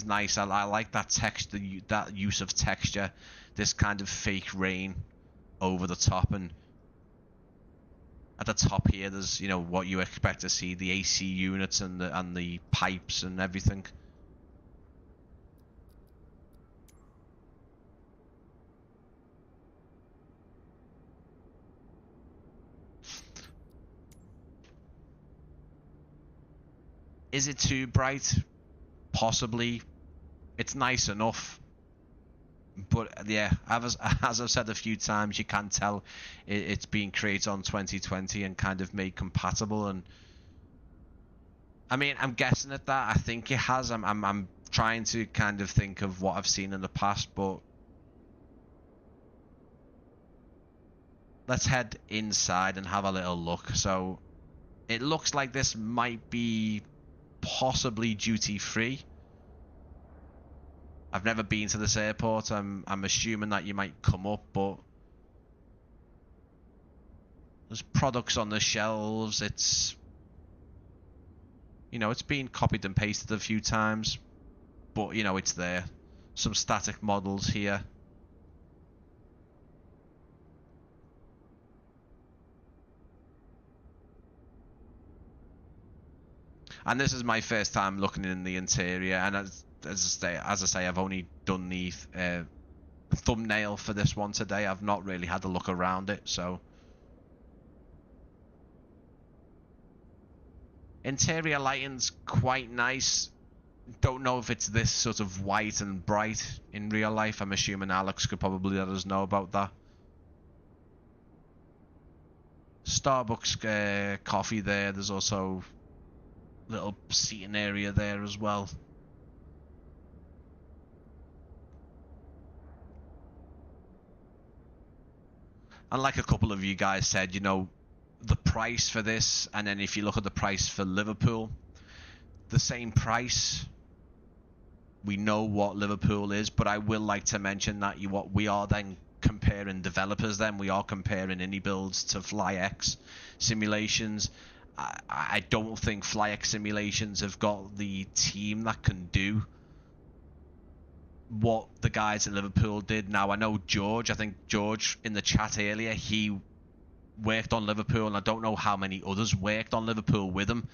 nice. I like that texture, that use of texture. This kind of fake rain over the top, and at the top here, there's what you expect to see, the AC units and the pipes and everything. Is it too bright? Possibly. It's nice enough. But yeah, as I've said a few times, you can tell it's being created on 2020 and kind of made compatible. And I mean, I'm guessing at that. I think it has. I'm trying to kind of think of what I've seen in the past, but let's head inside and have a little look. So it looks like this might be possibly duty free. I've never been to this airport. I'm assuming that you might come up, but there's products on the shelves. It's it's been copied and pasted a few times, but it's there. Some static models here. And this is my first time looking in the interior, and as I say, I've only done the thumbnail for this one today. I've not really had a look around it, so interior lighting's quite nice. Don't know if it's this sort of white and bright in real life. I'm assuming Alex could probably let us know about that. Starbucks coffee there. There's also little seating area there as well. And like a couple of you guys said, the price for this, and then if you look at the price for Liverpool, the same price. We know what Liverpool is, but I will like to mention that we are then comparing developers. Then we are comparing iniBuilds to FlyX simulations. I don't think FlyX simulations have got the team that can do what the guys at Liverpool did. Now, I know George, I think George in the chat earlier, he worked on Liverpool, and I don't know how many others worked on Liverpool with him.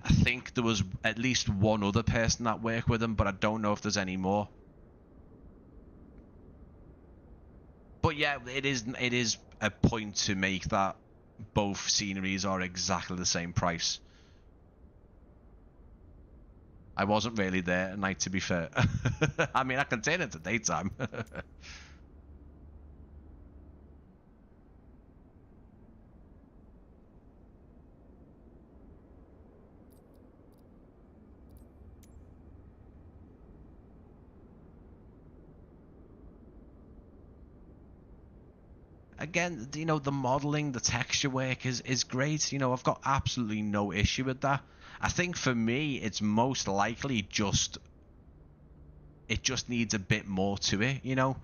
I think there was at least one other person that worked with him, but I don't know if there's any more. But yeah, it is a point to make that both sceneries are exactly the same price. I wasn't really there at night, to be fair. I mean, I can turn it to daytime. Again, the modeling, the texture work is great. I've got absolutely no issue with that. I think for me, it's most likely it just needs a bit more to it. A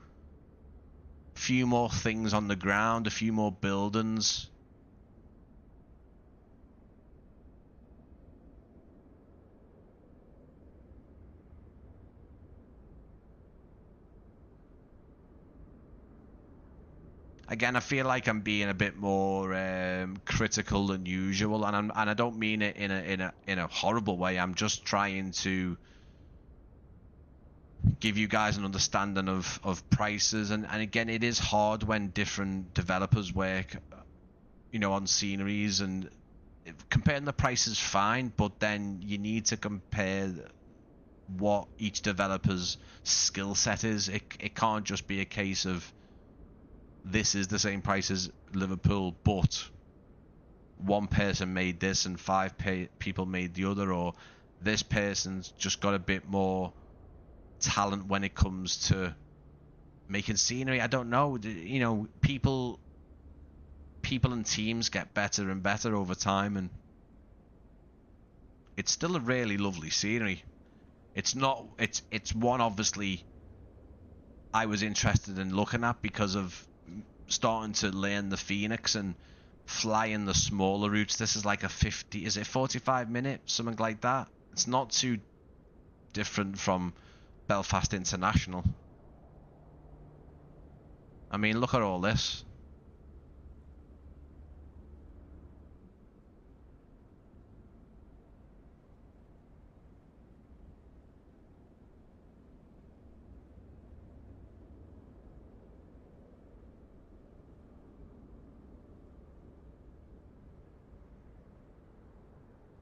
few more things on the ground, a few more buildings. Again, I feel like I'm being a bit more critical than usual, and I don't mean it in a horrible way. I'm just trying to give you guys an understanding of prices, and again, it is hard when different developers work, on sceneries, and comparing the prices fine, but then you need to compare what each developer's skill set is. It can't just be a case of this is the same price as Liverpool, but one person made this and five people made the other, or this person's just got a bit more talent when it comes to making scenery. I don't know. You know, people and teams get better and better over time, and it's still a really lovely scenery. It's not. It's one obviously I was interested in looking at because of starting to learn the Fenix and flying the smaller routes. This is like a 50, is it 45 minute, something like that. It's not too different from Belfast International. I mean, look at all this.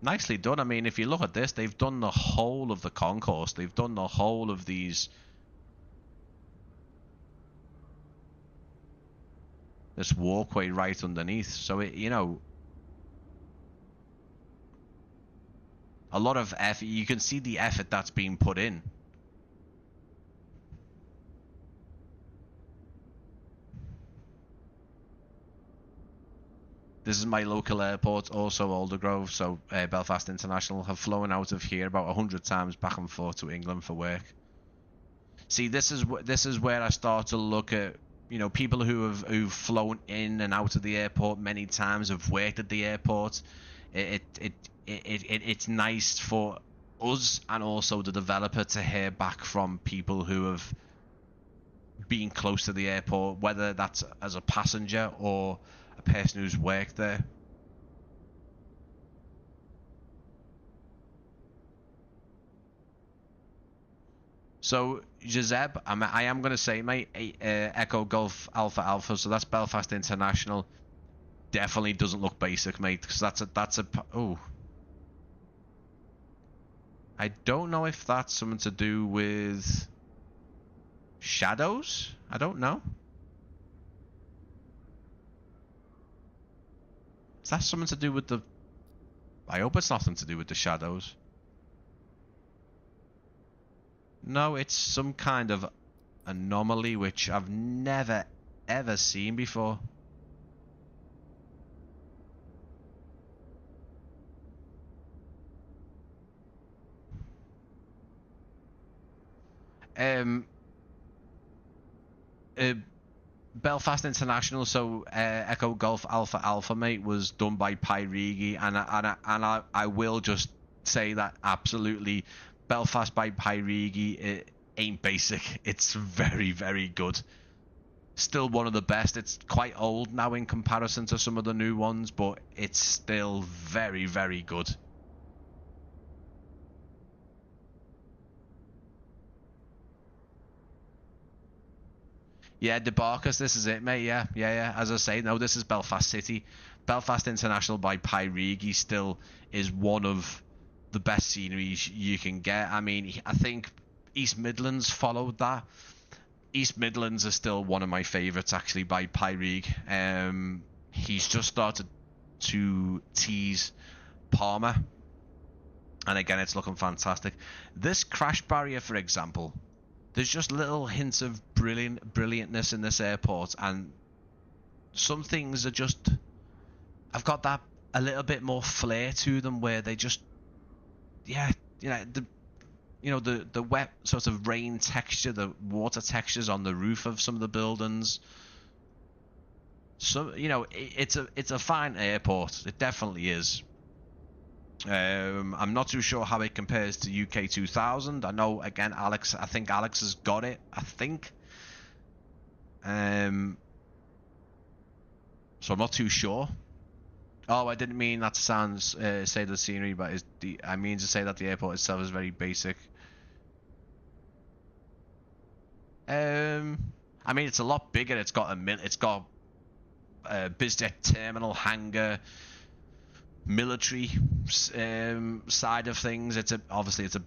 Nicely done. I mean, if you look at this, they've done the whole of the concourse. They've done the whole of these. This walkway right underneath. So it, you know, a lot of effort. You can see the effort that's being put in. This is my local airport, also Aldergrove. So Belfast International have flown out of here about 100 times back and forth to England for work. See, this is where I start to look at, you know, people who've flown in and out of the airport many times, have worked at the airport. It's nice for us and also the developer to hear back from people who have been close to the airport, whether that's as a passenger or a person who's worked there. So Jezeb, I am going to say, mate, Echo Golf Alpha Alpha. So that's Belfast International. Definitely doesn't look basic, mate, because that's a oh. I don't know if that's something to do with shadows. I don't know. Is that something to do with the... I hope it's nothing to do with the shadows. No, it's some kind of anomaly which I've never ever seen before. Belfast International, so Echo Golf Alpha Alpha, mate, was done by Pyrigi, and I will just say that absolutely Belfast by Pyrigi, it ain't basic. It's very, very good. Still one of the best. It's quite old now in comparison to some of the new ones, but it's still very, very good. Yeah, DeBarcus, this is it, mate. Yeah. As I say, no, this is Belfast City. Belfast International by Pyrigi still is one of the best sceneries you can get. I mean, I think East Midlands followed that. East Midlands is still one of my favourites, actually, by Pyrig. He's just started to tease Palmer, and again, it's looking fantastic. This crash barrier, for example, there's just little hints of brilliantness in this airport, and some things are just... I've got that a little bit more flair to them, where they just... Yeah, the wet sort of rain texture, the water textures on the roof of some of the buildings. So, it's a fine airport. It definitely is. I'm not too sure how it compares to UK 2000. I know, again, I think Alex has got it. I think. So I'm not too sure. Oh, I didn't mean that to sound say the scenery, but I mean to say that the airport itself is very basic. I mean, it's a lot bigger. It's got a BizJet terminal, hangar, military side of things. Obviously it's a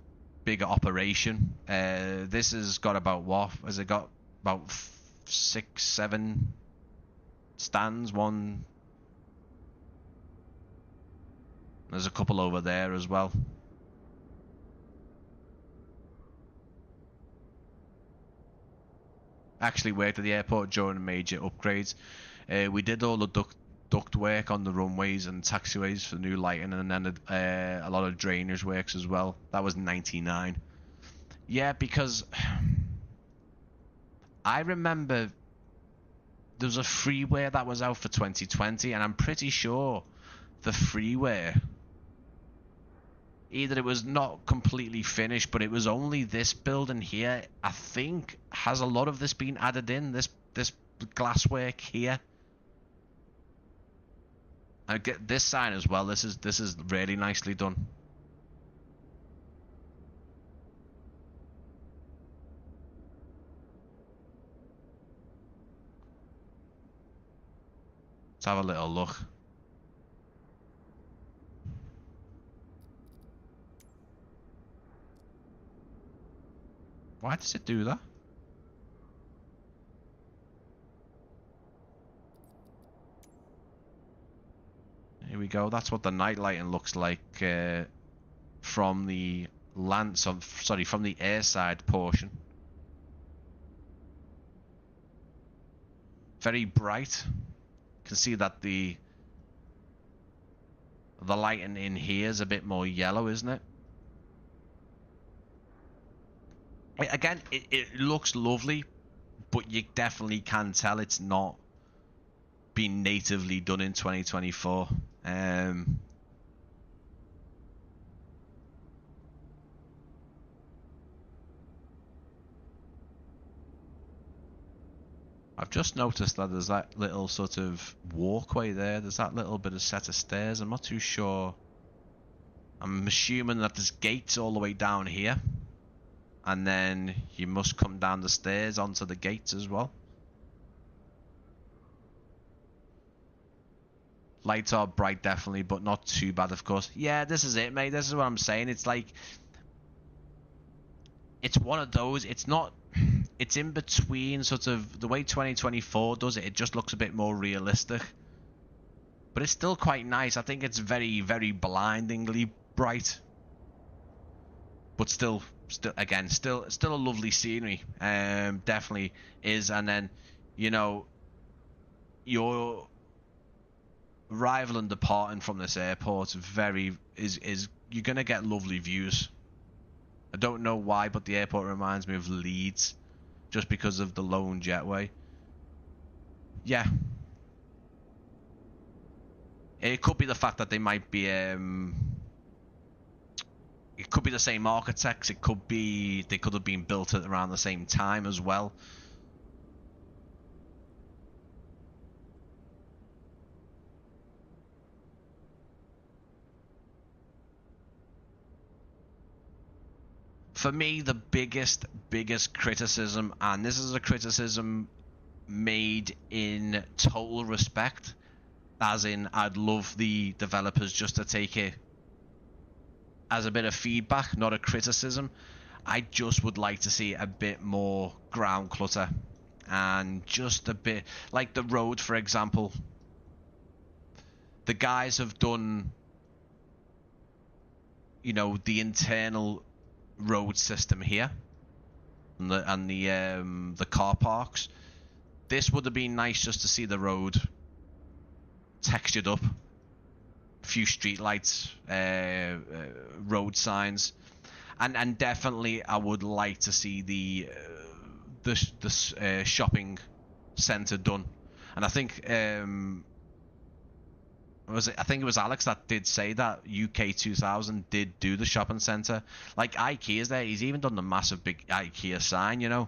bigger operation. This has got about what? Has it got about 6, 7 stands? One. There's a couple over there as well. actually worked at the airport during major upgrades. We did all the duct work on the runways and taxiways for new lighting, and then a lot of drainage works as well. That was 99. Yeah, because I remember there was a freeware that was out for 2020, and I'm pretty sure the freeware, either it was not completely finished, but it was only this building here, I think, has a lot of this been added in, this glasswork here. I get this sign as well. This is really nicely done. Let's have a little look. Why does it do that? Here we go. That's what the night lighting looks like from the from the airside portion. Very bright. You can see that the lighting in here is a bit more yellow, isn't it? Again, it looks lovely, but you definitely can tell it's not been natively done in 2024. I've just noticed that there's that little sort of walkway there. There's that little bit of set of stairs. I'm not too sure. I'm assuming that there's gates all the way down here, and then you must come down the stairs onto the gates as well. Lights are bright, definitely, but not too bad, of course. Yeah, this is it, mate. This is what I'm saying. It's like, it's one of those. It's not. It's in between, sort of the way 2024 does it. It just looks a bit more realistic, but it's still quite nice. I think it's very, very blindingly bright, but still a lovely scenery. Definitely is. And then, you know, your arrival and departing from this airport is you're gonna get lovely views. I don't know why, but the airport reminds me of Leeds, just because of the lone jetway. Yeah, it could be the fact that they might be it could be the same architects. It could be they could have been built at around the same time as well. For me, the biggest criticism, and this is a criticism made in total respect, as in I'd love the developers just to take it as a bit of feedback, not a criticism. I just would like to see a bit more ground clutter, and just a bit like the road, for example. The guys have done, you know, the internal road system here and the car parks. This would have been nice just to see the road textured up, a few street lights, road signs, and definitely I would like to see the shopping center done. And I think I think it was Alex that did say that UK 2000 did do the shopping centre. Like IKEA's there. He's even done the massive big IKEA sign, you know.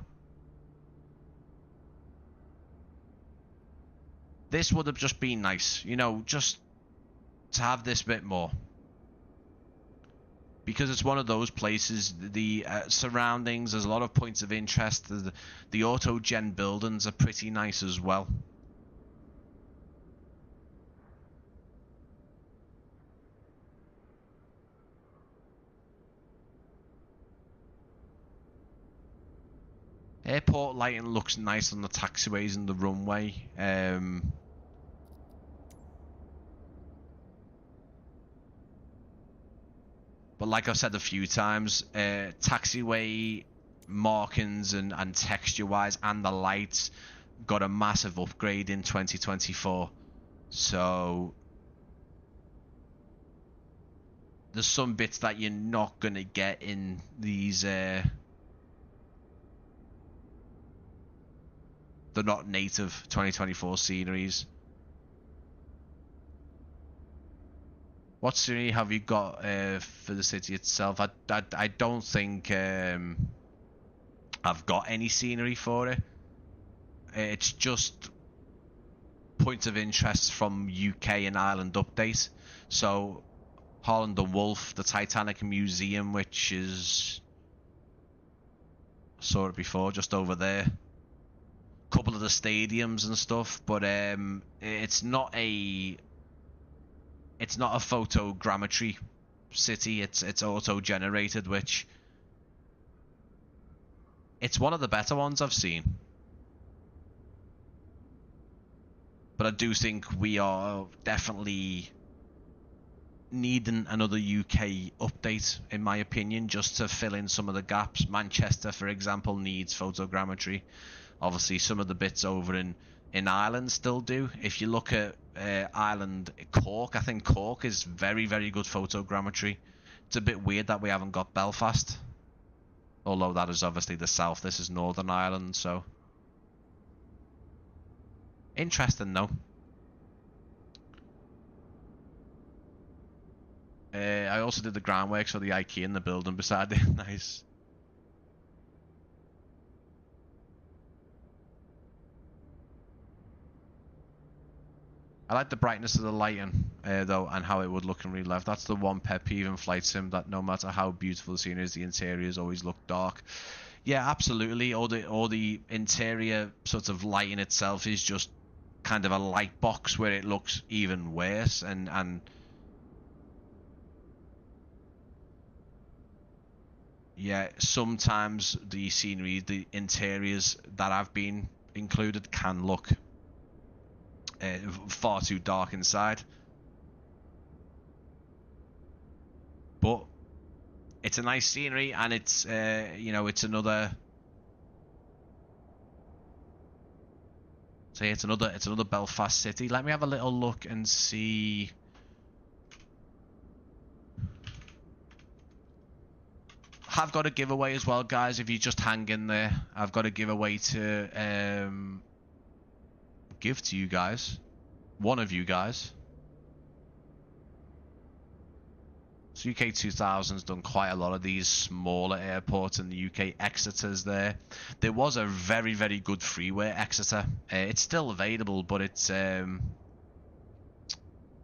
This would have just been nice, you know, just to have this bit more. Because it's one of those places, the surroundings, there's a lot of points of interest. The auto-gen buildings are pretty nice as well. Airport lighting looks nice on the taxiways and the runway. But like I've said a few times, taxiway markings and texture wise, and the lights got a massive upgrade in 2024. So there's some bits that you're not gonna get in these they're not native 2024 sceneries. What scenery have you got for the city itself? I don't think I've got any scenery for it. It's just points of interest from UK and Ireland update. So Holland and Wolf, the Titanic Museum, which is, saw it before, just over there. Couple of the stadiums and stuff, but it's not a photogrammetry city. It's auto generated, which it's one of the better ones I've seen. But I do think we are definitely needing another UK update, in my opinion, just to fill in some of the gaps. Manchester, for example, needs photogrammetry. Obviously, some of the bits over in Ireland still do. If you look at Ireland, Cork, I think Cork is very, very good photogrammetry. It's a bit weird that we haven't got Belfast. Although that is obviously the south. This is Northern Ireland, so... interesting, though. I also did the groundworks for the IKEA in the building beside it. Nice. I like the brightness of the lighting, though, and how it would look in real life. That's the one pet peeve in flight sim, that no matter how beautiful the scene is, the interiors always look dark. Yeah, absolutely. Or the interior sort of lighting itself is just kind of a light box where it looks even worse, and yeah, sometimes the scenery, the interiors that have been included can look far too dark inside. But it's a nice scenery, and it's you know, it's another Belfast city. Let me have a little look and see. I've got a giveaway as well, guys. If you just hang in there, I've got a giveaway to give to you guys. One of you guys. So UK 2000's done quite a lot of these smaller airports in the UK. Exeter's there. There was a very, very good freeware Exeter. It's still available, but it's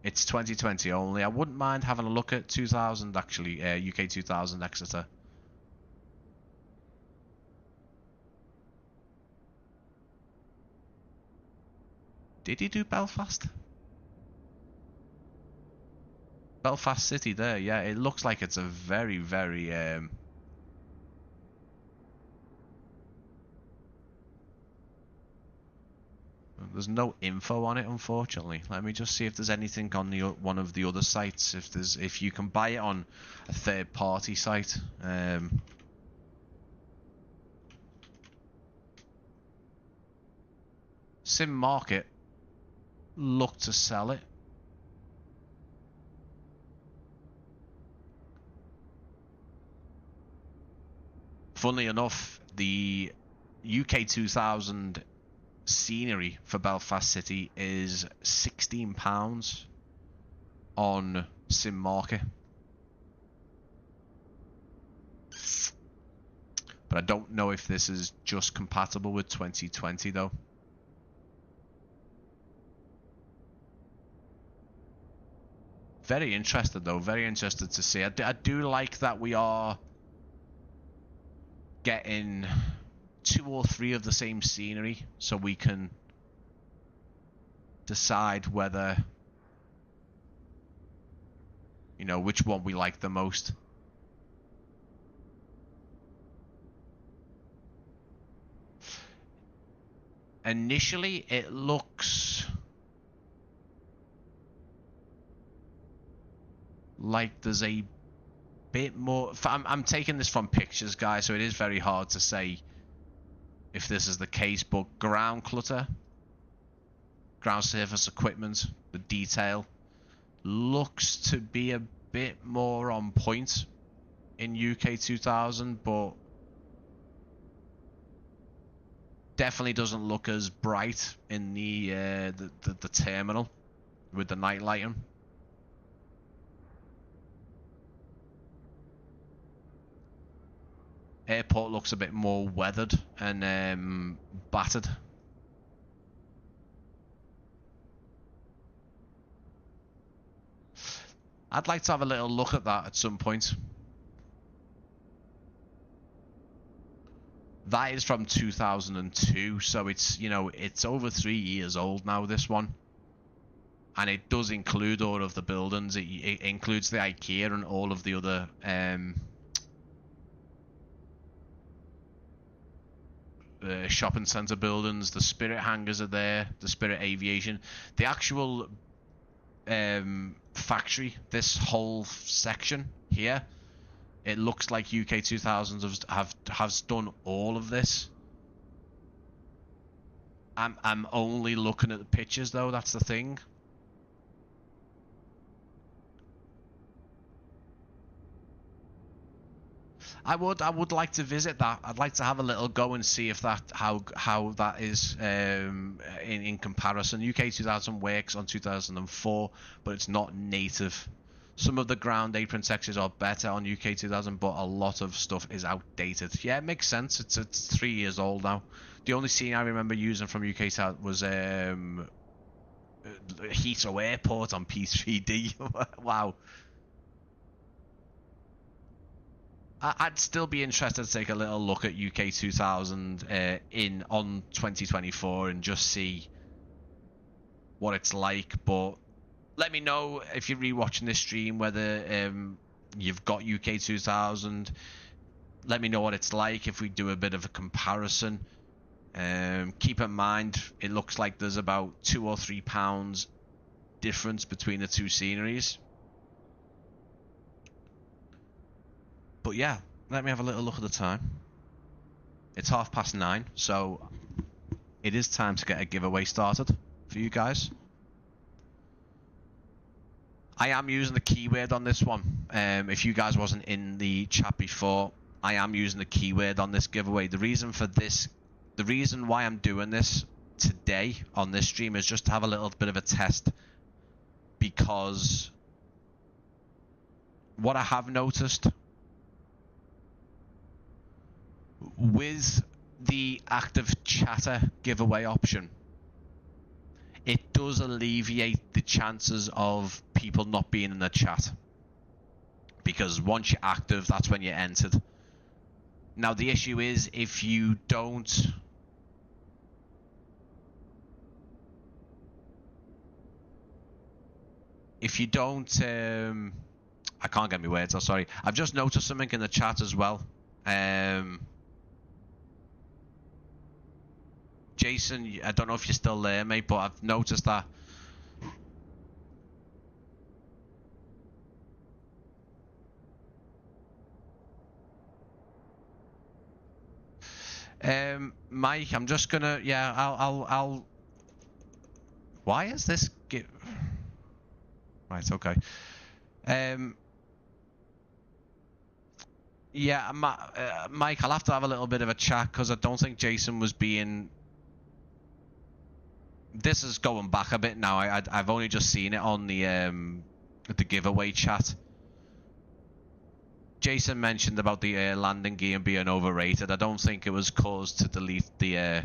2020 only. I wouldn't mind having a look at 2000 actually. UK 2000 Exeter. Did he do Belfast? Belfast City there, yeah. It looks like it's a very, very... there's no info on it, unfortunately. Let me just see if there's anything on the one of the other sites. If you can buy it on a third-party site. Sim Market look to sell it. Funnily enough, the UK 2000 scenery for Belfast City is £16 on Sim Market. But I don't know if this is just compatible with 2020 though. Very interested though, very interested to see. I do like that we are getting 2 or 3 of the same scenery, so we can decide whether, you know, which one we like the most. Initially, it looks like there's a bit more. I'm taking this from pictures, guys, so it is very hard to say if this is the case, but ground clutter, ground surface equipment, the detail looks to be a bit more on point in UK 2000, but definitely doesn't look as bright in the terminal with the night lighting. Airport looks a bit more weathered and battered. I'd like to have a little look at that at some point. That is from 2002, so it's, you know, it's over 3 years old now, this one. And it does include all of the buildings. It includes the IKEA and all of the other shopping centre buildings. The Spirit hangars are there, the Spirit Aviation. The actual factory, this whole section here, it looks like UK 2000s has done all of this. I'm only looking at the pictures though, that's the thing. I would like to visit that. I'd like to have a little go and see if that how that is in comparison. UK 2000 works on 2004, but it's not native. Some of the ground apron sections are better on UK 2000, but a lot of stuff is outdated. Yeah, it makes sense. It's 3 years old now. The only scene I remember using from UK 2000 was Heathrow Airport on P3D. Wow. I'd still be interested to take a little look at UK 2000 on 2024 and just see what it's like. But let me know if you're rewatching this stream whether you've got UK 2000. Let me know what it's like if we do a bit of a comparison. Keep in mind, it looks like there's about £2 or £3 difference between the two sceneries. But yeah, let me have a little look at the time. It's 9:30, so it is time to get a giveaway started for you guys. I am using the keyword on this one. If you guys wasn't in the chat before, I am using the keyword on this giveaway. The reason why I'm doing this today on this stream is just to have a little bit of a test, because what I have noticed with the active chatter giveaway option, it does alleviate the chances of people not being in the chat, because once you're active, that's when you're entered. Now the issue is if you don't I can't get my words out, sorry. I've just noticed something in the chat as well. Jason, I don't know if you're still there, mate, but I've noticed that Mike, I'm just gonna, yeah, I'll why is this right, okay. Yeah, Mike, I'll have to have a little bit of a chat, because I don't think Jason was being... This is going back a bit now. I've only just seen it on the giveaway chat. Jason mentioned about the landing gear being overrated. I don't think it was caused to delete the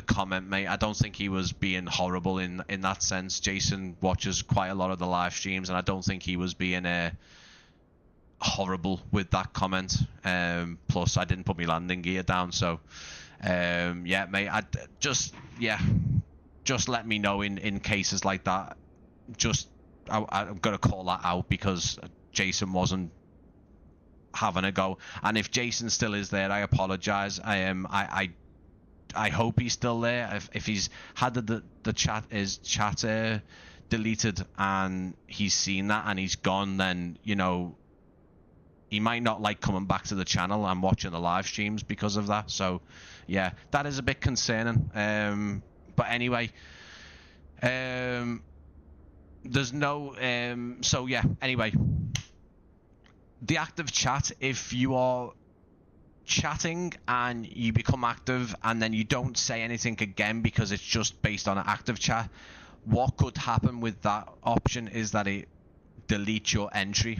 comment, mate. I don't think he was being horrible in that sense. Jason watches quite a lot of the live streams, and I don't think he was being horrible with that comment. Plus, I didn't put my landing gear down, so yeah, mate. Just let me know in cases like that. I'm gonna call that out, because Jason wasn't having a go. And if Jason still is there, I apologize. I hope he's still there. If he's had the chat deleted and he's seen that and he's gone, then, you know, he might not like coming back to the channel and watching the live streams because of that. So, yeah, that is a bit concerning. But anyway, there's no... so, yeah, anyway. The active chat, if you are chatting and you become active and then you don't say anything again because it's just based on an active chat, what could happen with that option is that it deletes your entry.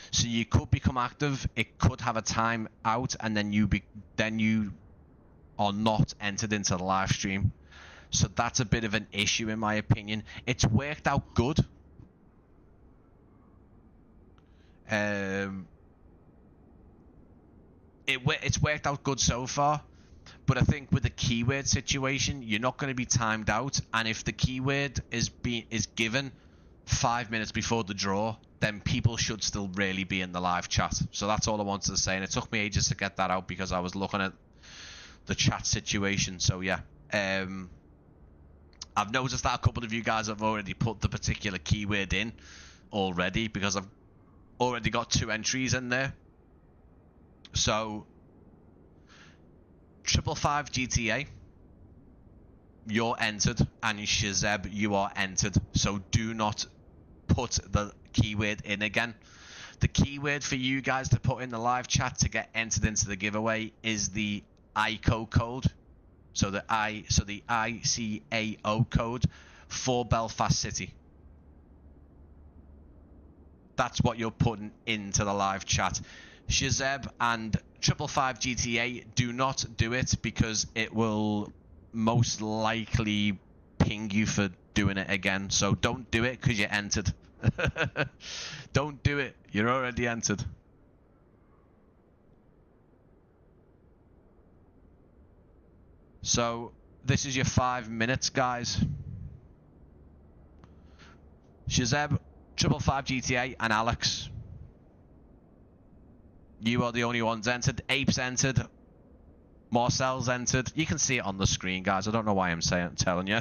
So you could become active, it could have a time out, and then you are not entered into the live stream. So that's a bit of an issue in my opinion. It's worked out good. It's worked out good so far, but I think with the keyword situation, you're not going to be timed out, and if the keyword is given 5 minutes before the draw, then people should still really be in the live chat. So that's all I wanted to say, and it took me ages to get that out because I was looking at the chat situation. So yeah, I've noticed that a couple of you guys have already put the particular keyword in already because I've already got 2 entries in there. So 555 GTA, you're entered, and Shazeb, you are entered. So do not put the keyword in again. The keyword for you guys to put in the live chat to get entered into the giveaway is the ICO code. So the ICAO code for Belfast City. That's what you're putting into the live chat. Shazeb and 555 GTA, do not do it because it will most likely ping you for doing it again. So don't do it because you're entered. Don't do it. You're already entered. So this is your 5 minutes, guys. Shazeb, 555 GTA, and Alex. You are the only ones entered. Ape's entered. Marcel's entered. You can see it on the screen, guys. I don't know why I'm telling you.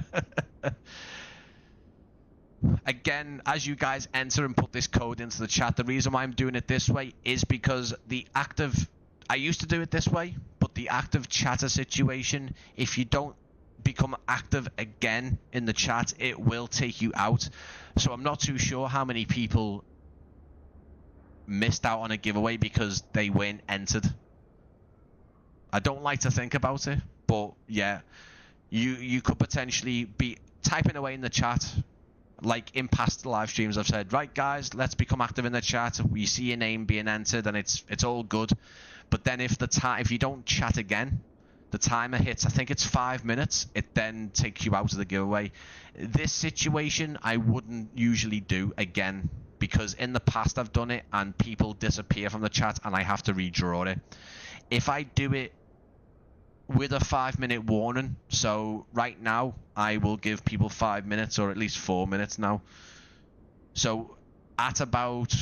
Again, as you guys enter and put this code into the chat, the reason why I'm doing it this way is because the active... I used to do it this way, but the active chatter situation, if you don't become active again in the chat, it will take you out. So I'm not too sure how many people missed out on a giveaway because they weren't entered. I don't like to think about it, but yeah, you could potentially be typing away in the chat, like in past live streams I've said, right guys, let's become active in the chat. We see your name being entered and it's all good. But then if you don't chat again, the timer hits, I think it's 5 minutes, it then takes you out of the giveaway. This situation I wouldn't usually do again, because in the past I've done it and people disappear from the chat and I have to redraw it. If I do it with a 5-minute warning, so right now I will give people 5 minutes, or at least 4 minutes now. So at about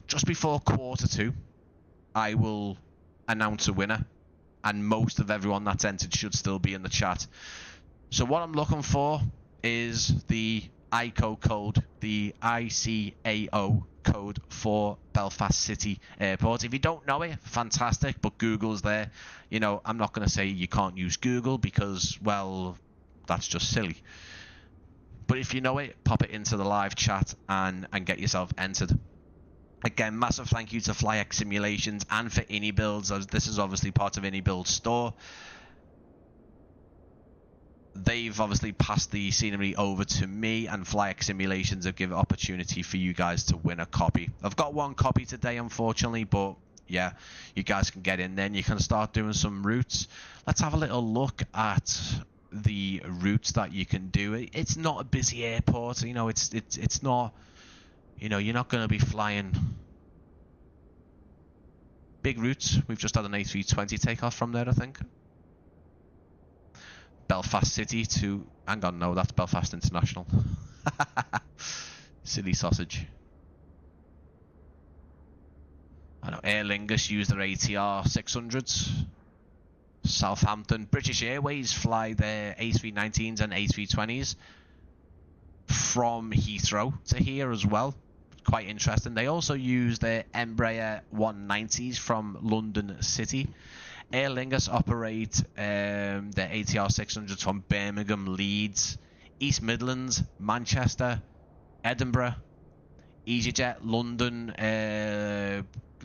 just before 1:45, I will announce a winner, and most of everyone that's entered should still be in the chat. So what I'm looking for is the ICO code, the ICAO code for Belfast City Airport. If you don't know it, fantastic, but Google's there. You know, I'm not going to say you can't use Google because, well, that's just silly. But if you know it, pop it into the live chat and get yourself entered. Again, massive thank you to FlyX Simulations and for iniBuilds, as this is obviously part of iniBuilds store. They've obviously passed the scenery over to me, and FlyX Simulations have given opportunity for you guys to win a copy. I've got one copy today, unfortunately, but yeah, you guys can get in there and you can start doing some routes. Let's have a little look at the routes that you can do. It's not a busy airport, you know, it's not, you know, you're not going to be flying big routes. We've just had an A320 take off from there, I think. Belfast City to... Hang on, no, that's Belfast International. Silly sausage. I know Aer Lingus use their ATR 600s. Southampton. British Airways fly their A319s and A320s from Heathrow to here as well. Quite interesting. They also use their Embraer 190s from London City. Aer Lingus operate their ATR 600s from Birmingham, Leeds, East Midlands, Manchester, Edinburgh. EasyJet, London,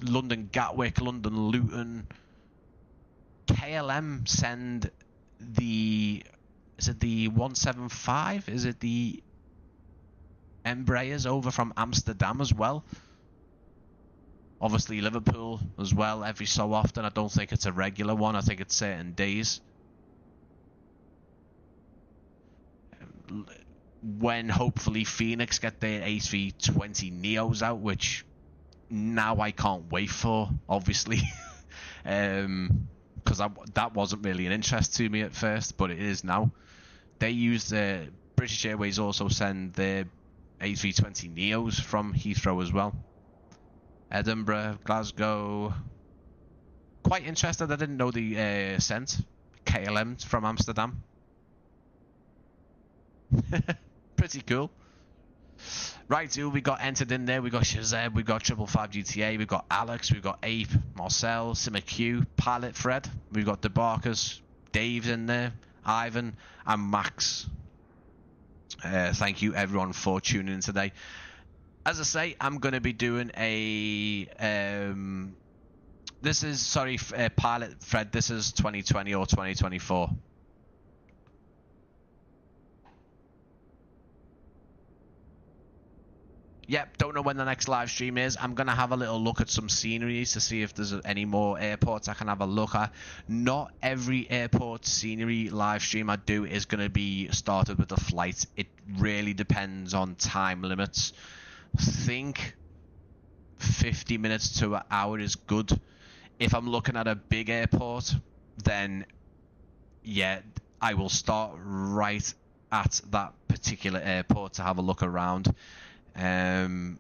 London Gatwick, London Luton. KLM send the, is it the 175? Is it the Embraers over from Amsterdam as well? Obviously Liverpool as well every so often. I don't think it's a regular one. I think it's certain days. When hopefully Fenix get their A320 Neos out, which now I can't wait for, obviously. Because that wasn't really an interest to me at first, but it is now. They use British Airways also send their A320 Neos from Heathrow as well. Edinburgh, Glasgow. Quite interested. I didn't know the sent KLM from Amsterdam. Pretty cool. Right, who we got entered in there? We got Shazeb, we got 555 GTA, we got Alex, we got Ape, Marcel, Simmer Q, Pilot Fred, we got DeBarkers, Dave's in there, Ivan, and Max. Thank you everyone for tuning in today. As I say, I'm going to be doing a this is, sorry, Pilot Fred, this is 2020 or 2024. Yep, don't know when the next live stream is. I'm going to have a little look at some sceneries to see if there's any more airports I can have a look at. Not every airport scenery live stream I do is going to be started with a flight. It really depends on time limits. I think 50 minutes to an hour is good. If I'm looking at a big airport, then yeah, I will start right at that particular airport to have a look around. I'm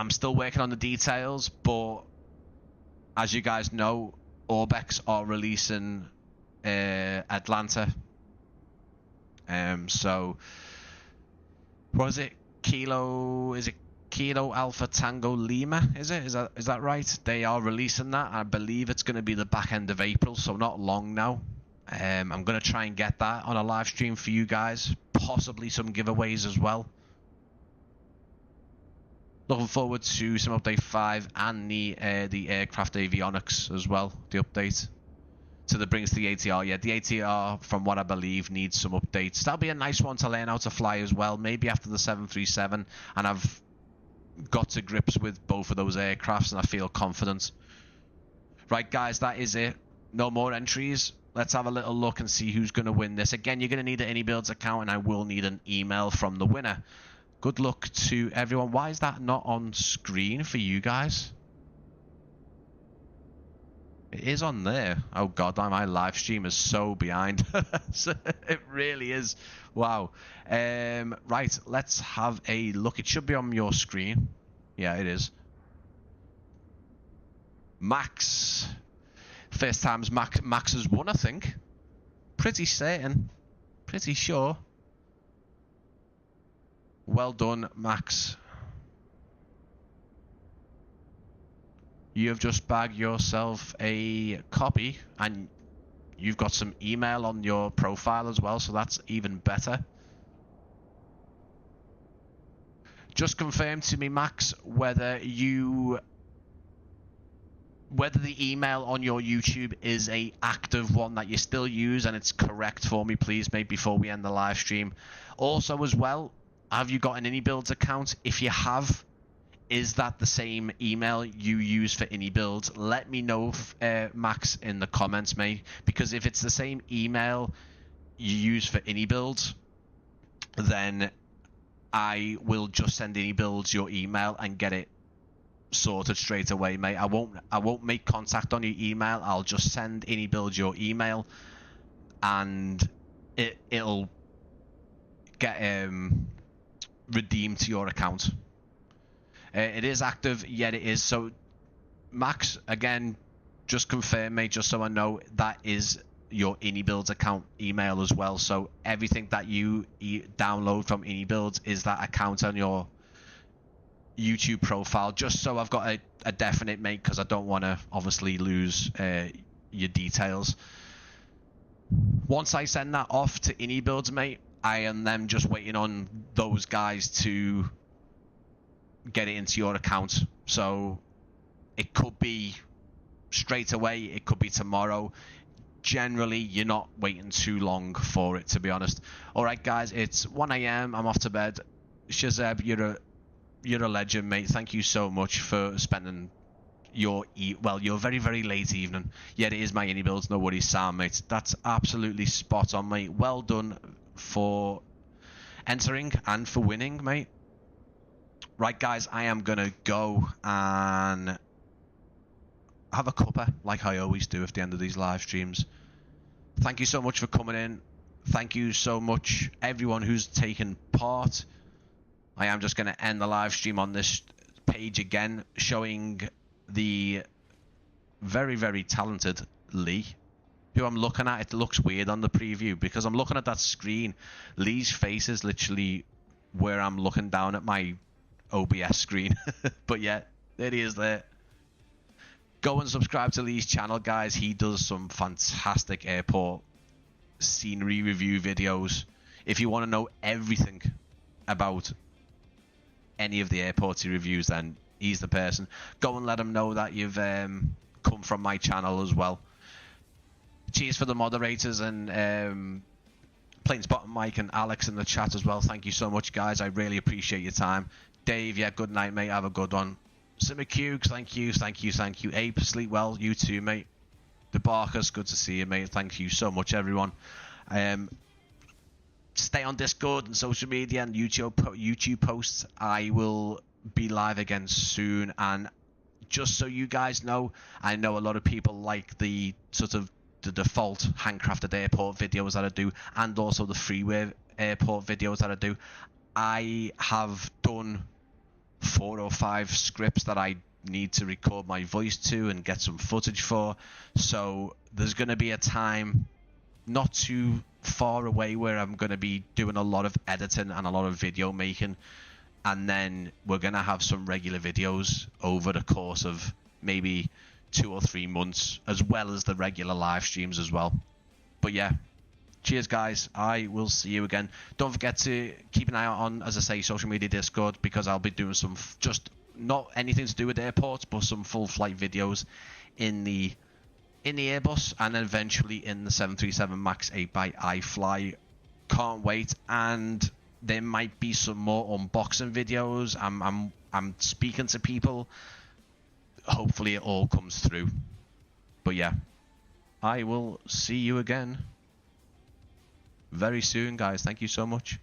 still working on the details, but as you guys know, Orbex are releasing Atlanta. So what is it? Kilo Alpha Tango Lima? Is that right? They are releasing that. I believe it's going to be the back end of April, so not long now. I'm going to try and get that on a live stream for you guys. Possibly some giveaways as well. Looking forward to some update 5 and the aircraft avionics as well. The update to the brings the ATR. Yeah, the ATR, from what I believe, needs some updates. That'll be a nice one to learn how to fly as well. Maybe after the 737, and I've got to grips with both of those aircrafts, and I feel confident. Right, guys, that is it. No more entries. Let's have a little look and see who's going to win this. Again, you're going to need an iniBuilds account, and I will need an email from the winner. Good luck to everyone. Why is that not on screen for you guys? It is on there. Oh god, my live stream is so behind. It really is. Wow. Right, let's have a look. It should be on your screen. Yeah, it is. Max. First time's Max has won, I think. Pretty certain. Pretty sure. Well done, Max. You have just bagged yourself a copy, and you've got some email on your profile as well, so that's even better. Just confirm to me, Max, whether the email on your YouTube is a active one that you still use, and it's correct for me, please, mate, before we end the live stream. Also, as well, have you got an iniBuilds account? If you have, is that the same email you use for iniBuilds? Let me know, Max, in the comments, mate, because if it's the same email you use for iniBuilds, then I will just send iniBuilds your email and get it sorted straight away, mate. I won't make contact on your email. I'll just send iniBuilds your email, and it'll get redeemed to your account. It is active, yet it is. So, Max, again, just confirm, mate, just so I know, that is your iniBuilds account email as well. So everything that you download from iniBuilds is that account on your YouTube profile, just so I've got a definite, mate, because I don't want to obviously lose your details. Once I send that off to iniBuilds, mate, I am then just waiting on those guys to get it into your account. So it could be straight away, it could be tomorrow. Generally, you're not waiting too long for it, to be honest. All right, guys, it's 1 a.m. I'm off to bed. Shazeb, you're a legend, mate. Thank you so much for spending your very, very late evening. Yet it is my iniBuilds, no worries, Sam, mate. That's absolutely spot on, mate. Well done for entering and for winning, mate. Right, guys, I am gonna go and have a cuppa like I always do at the end of these live streams. Thank you so much for coming in. Thank you so much, everyone who's taken part. I am just going to end the live stream on this page again, showing the very, very talented Lee, who I'm looking at. It looks weird on the preview because I'm looking at that screen. Lee's face is literally where I'm looking down at my OBS screen. But yeah, there he is there. Go and subscribe to Lee's channel, guys. He does some fantastic airport scenery review videos. If you want to know everything about any of the airports he reviews, then he's the person. Go and let him know that you've come from my channel as well. Cheers for the moderators and Plains Bottom Mike and Alex in the chat as well. Thank you so much, guys. I really appreciate your time. Dave, yeah, good night, mate. Have a good one. Simmer Cukes, thank you. Ape, sleep well. You too, mate. The Barkers, good to see you, mate. Thank you so much, everyone. Stay on Discord and social media and YouTube posts. I will be live again soon. And just so you guys know, I know a lot of people like the sort of the default handcrafted airport videos that I do, and also the freeware airport videos that I do. I have done 4 or 5 scripts that I need to record my voice to and get some footage for. So there's going to be a time not too far away where I'm going to be doing a lot of editing and a lot of video making, and then we're going to have some regular videos over the course of maybe 2 or 3 months, as well as the regular live streams as well. But yeah, cheers, guys. I will see you again. Don't forget to keep an eye out on, as I say, social media, Discord, because I'll be doing some just not anything to do with airports, but some full flight videos in the Airbus, and then eventually in the 737 MAX 8x iFly. Can't wait. And there might be some more unboxing videos. I'm speaking to people. Hopefully it all comes through. But yeah, I will see you again very soon, guys. Thank you so much.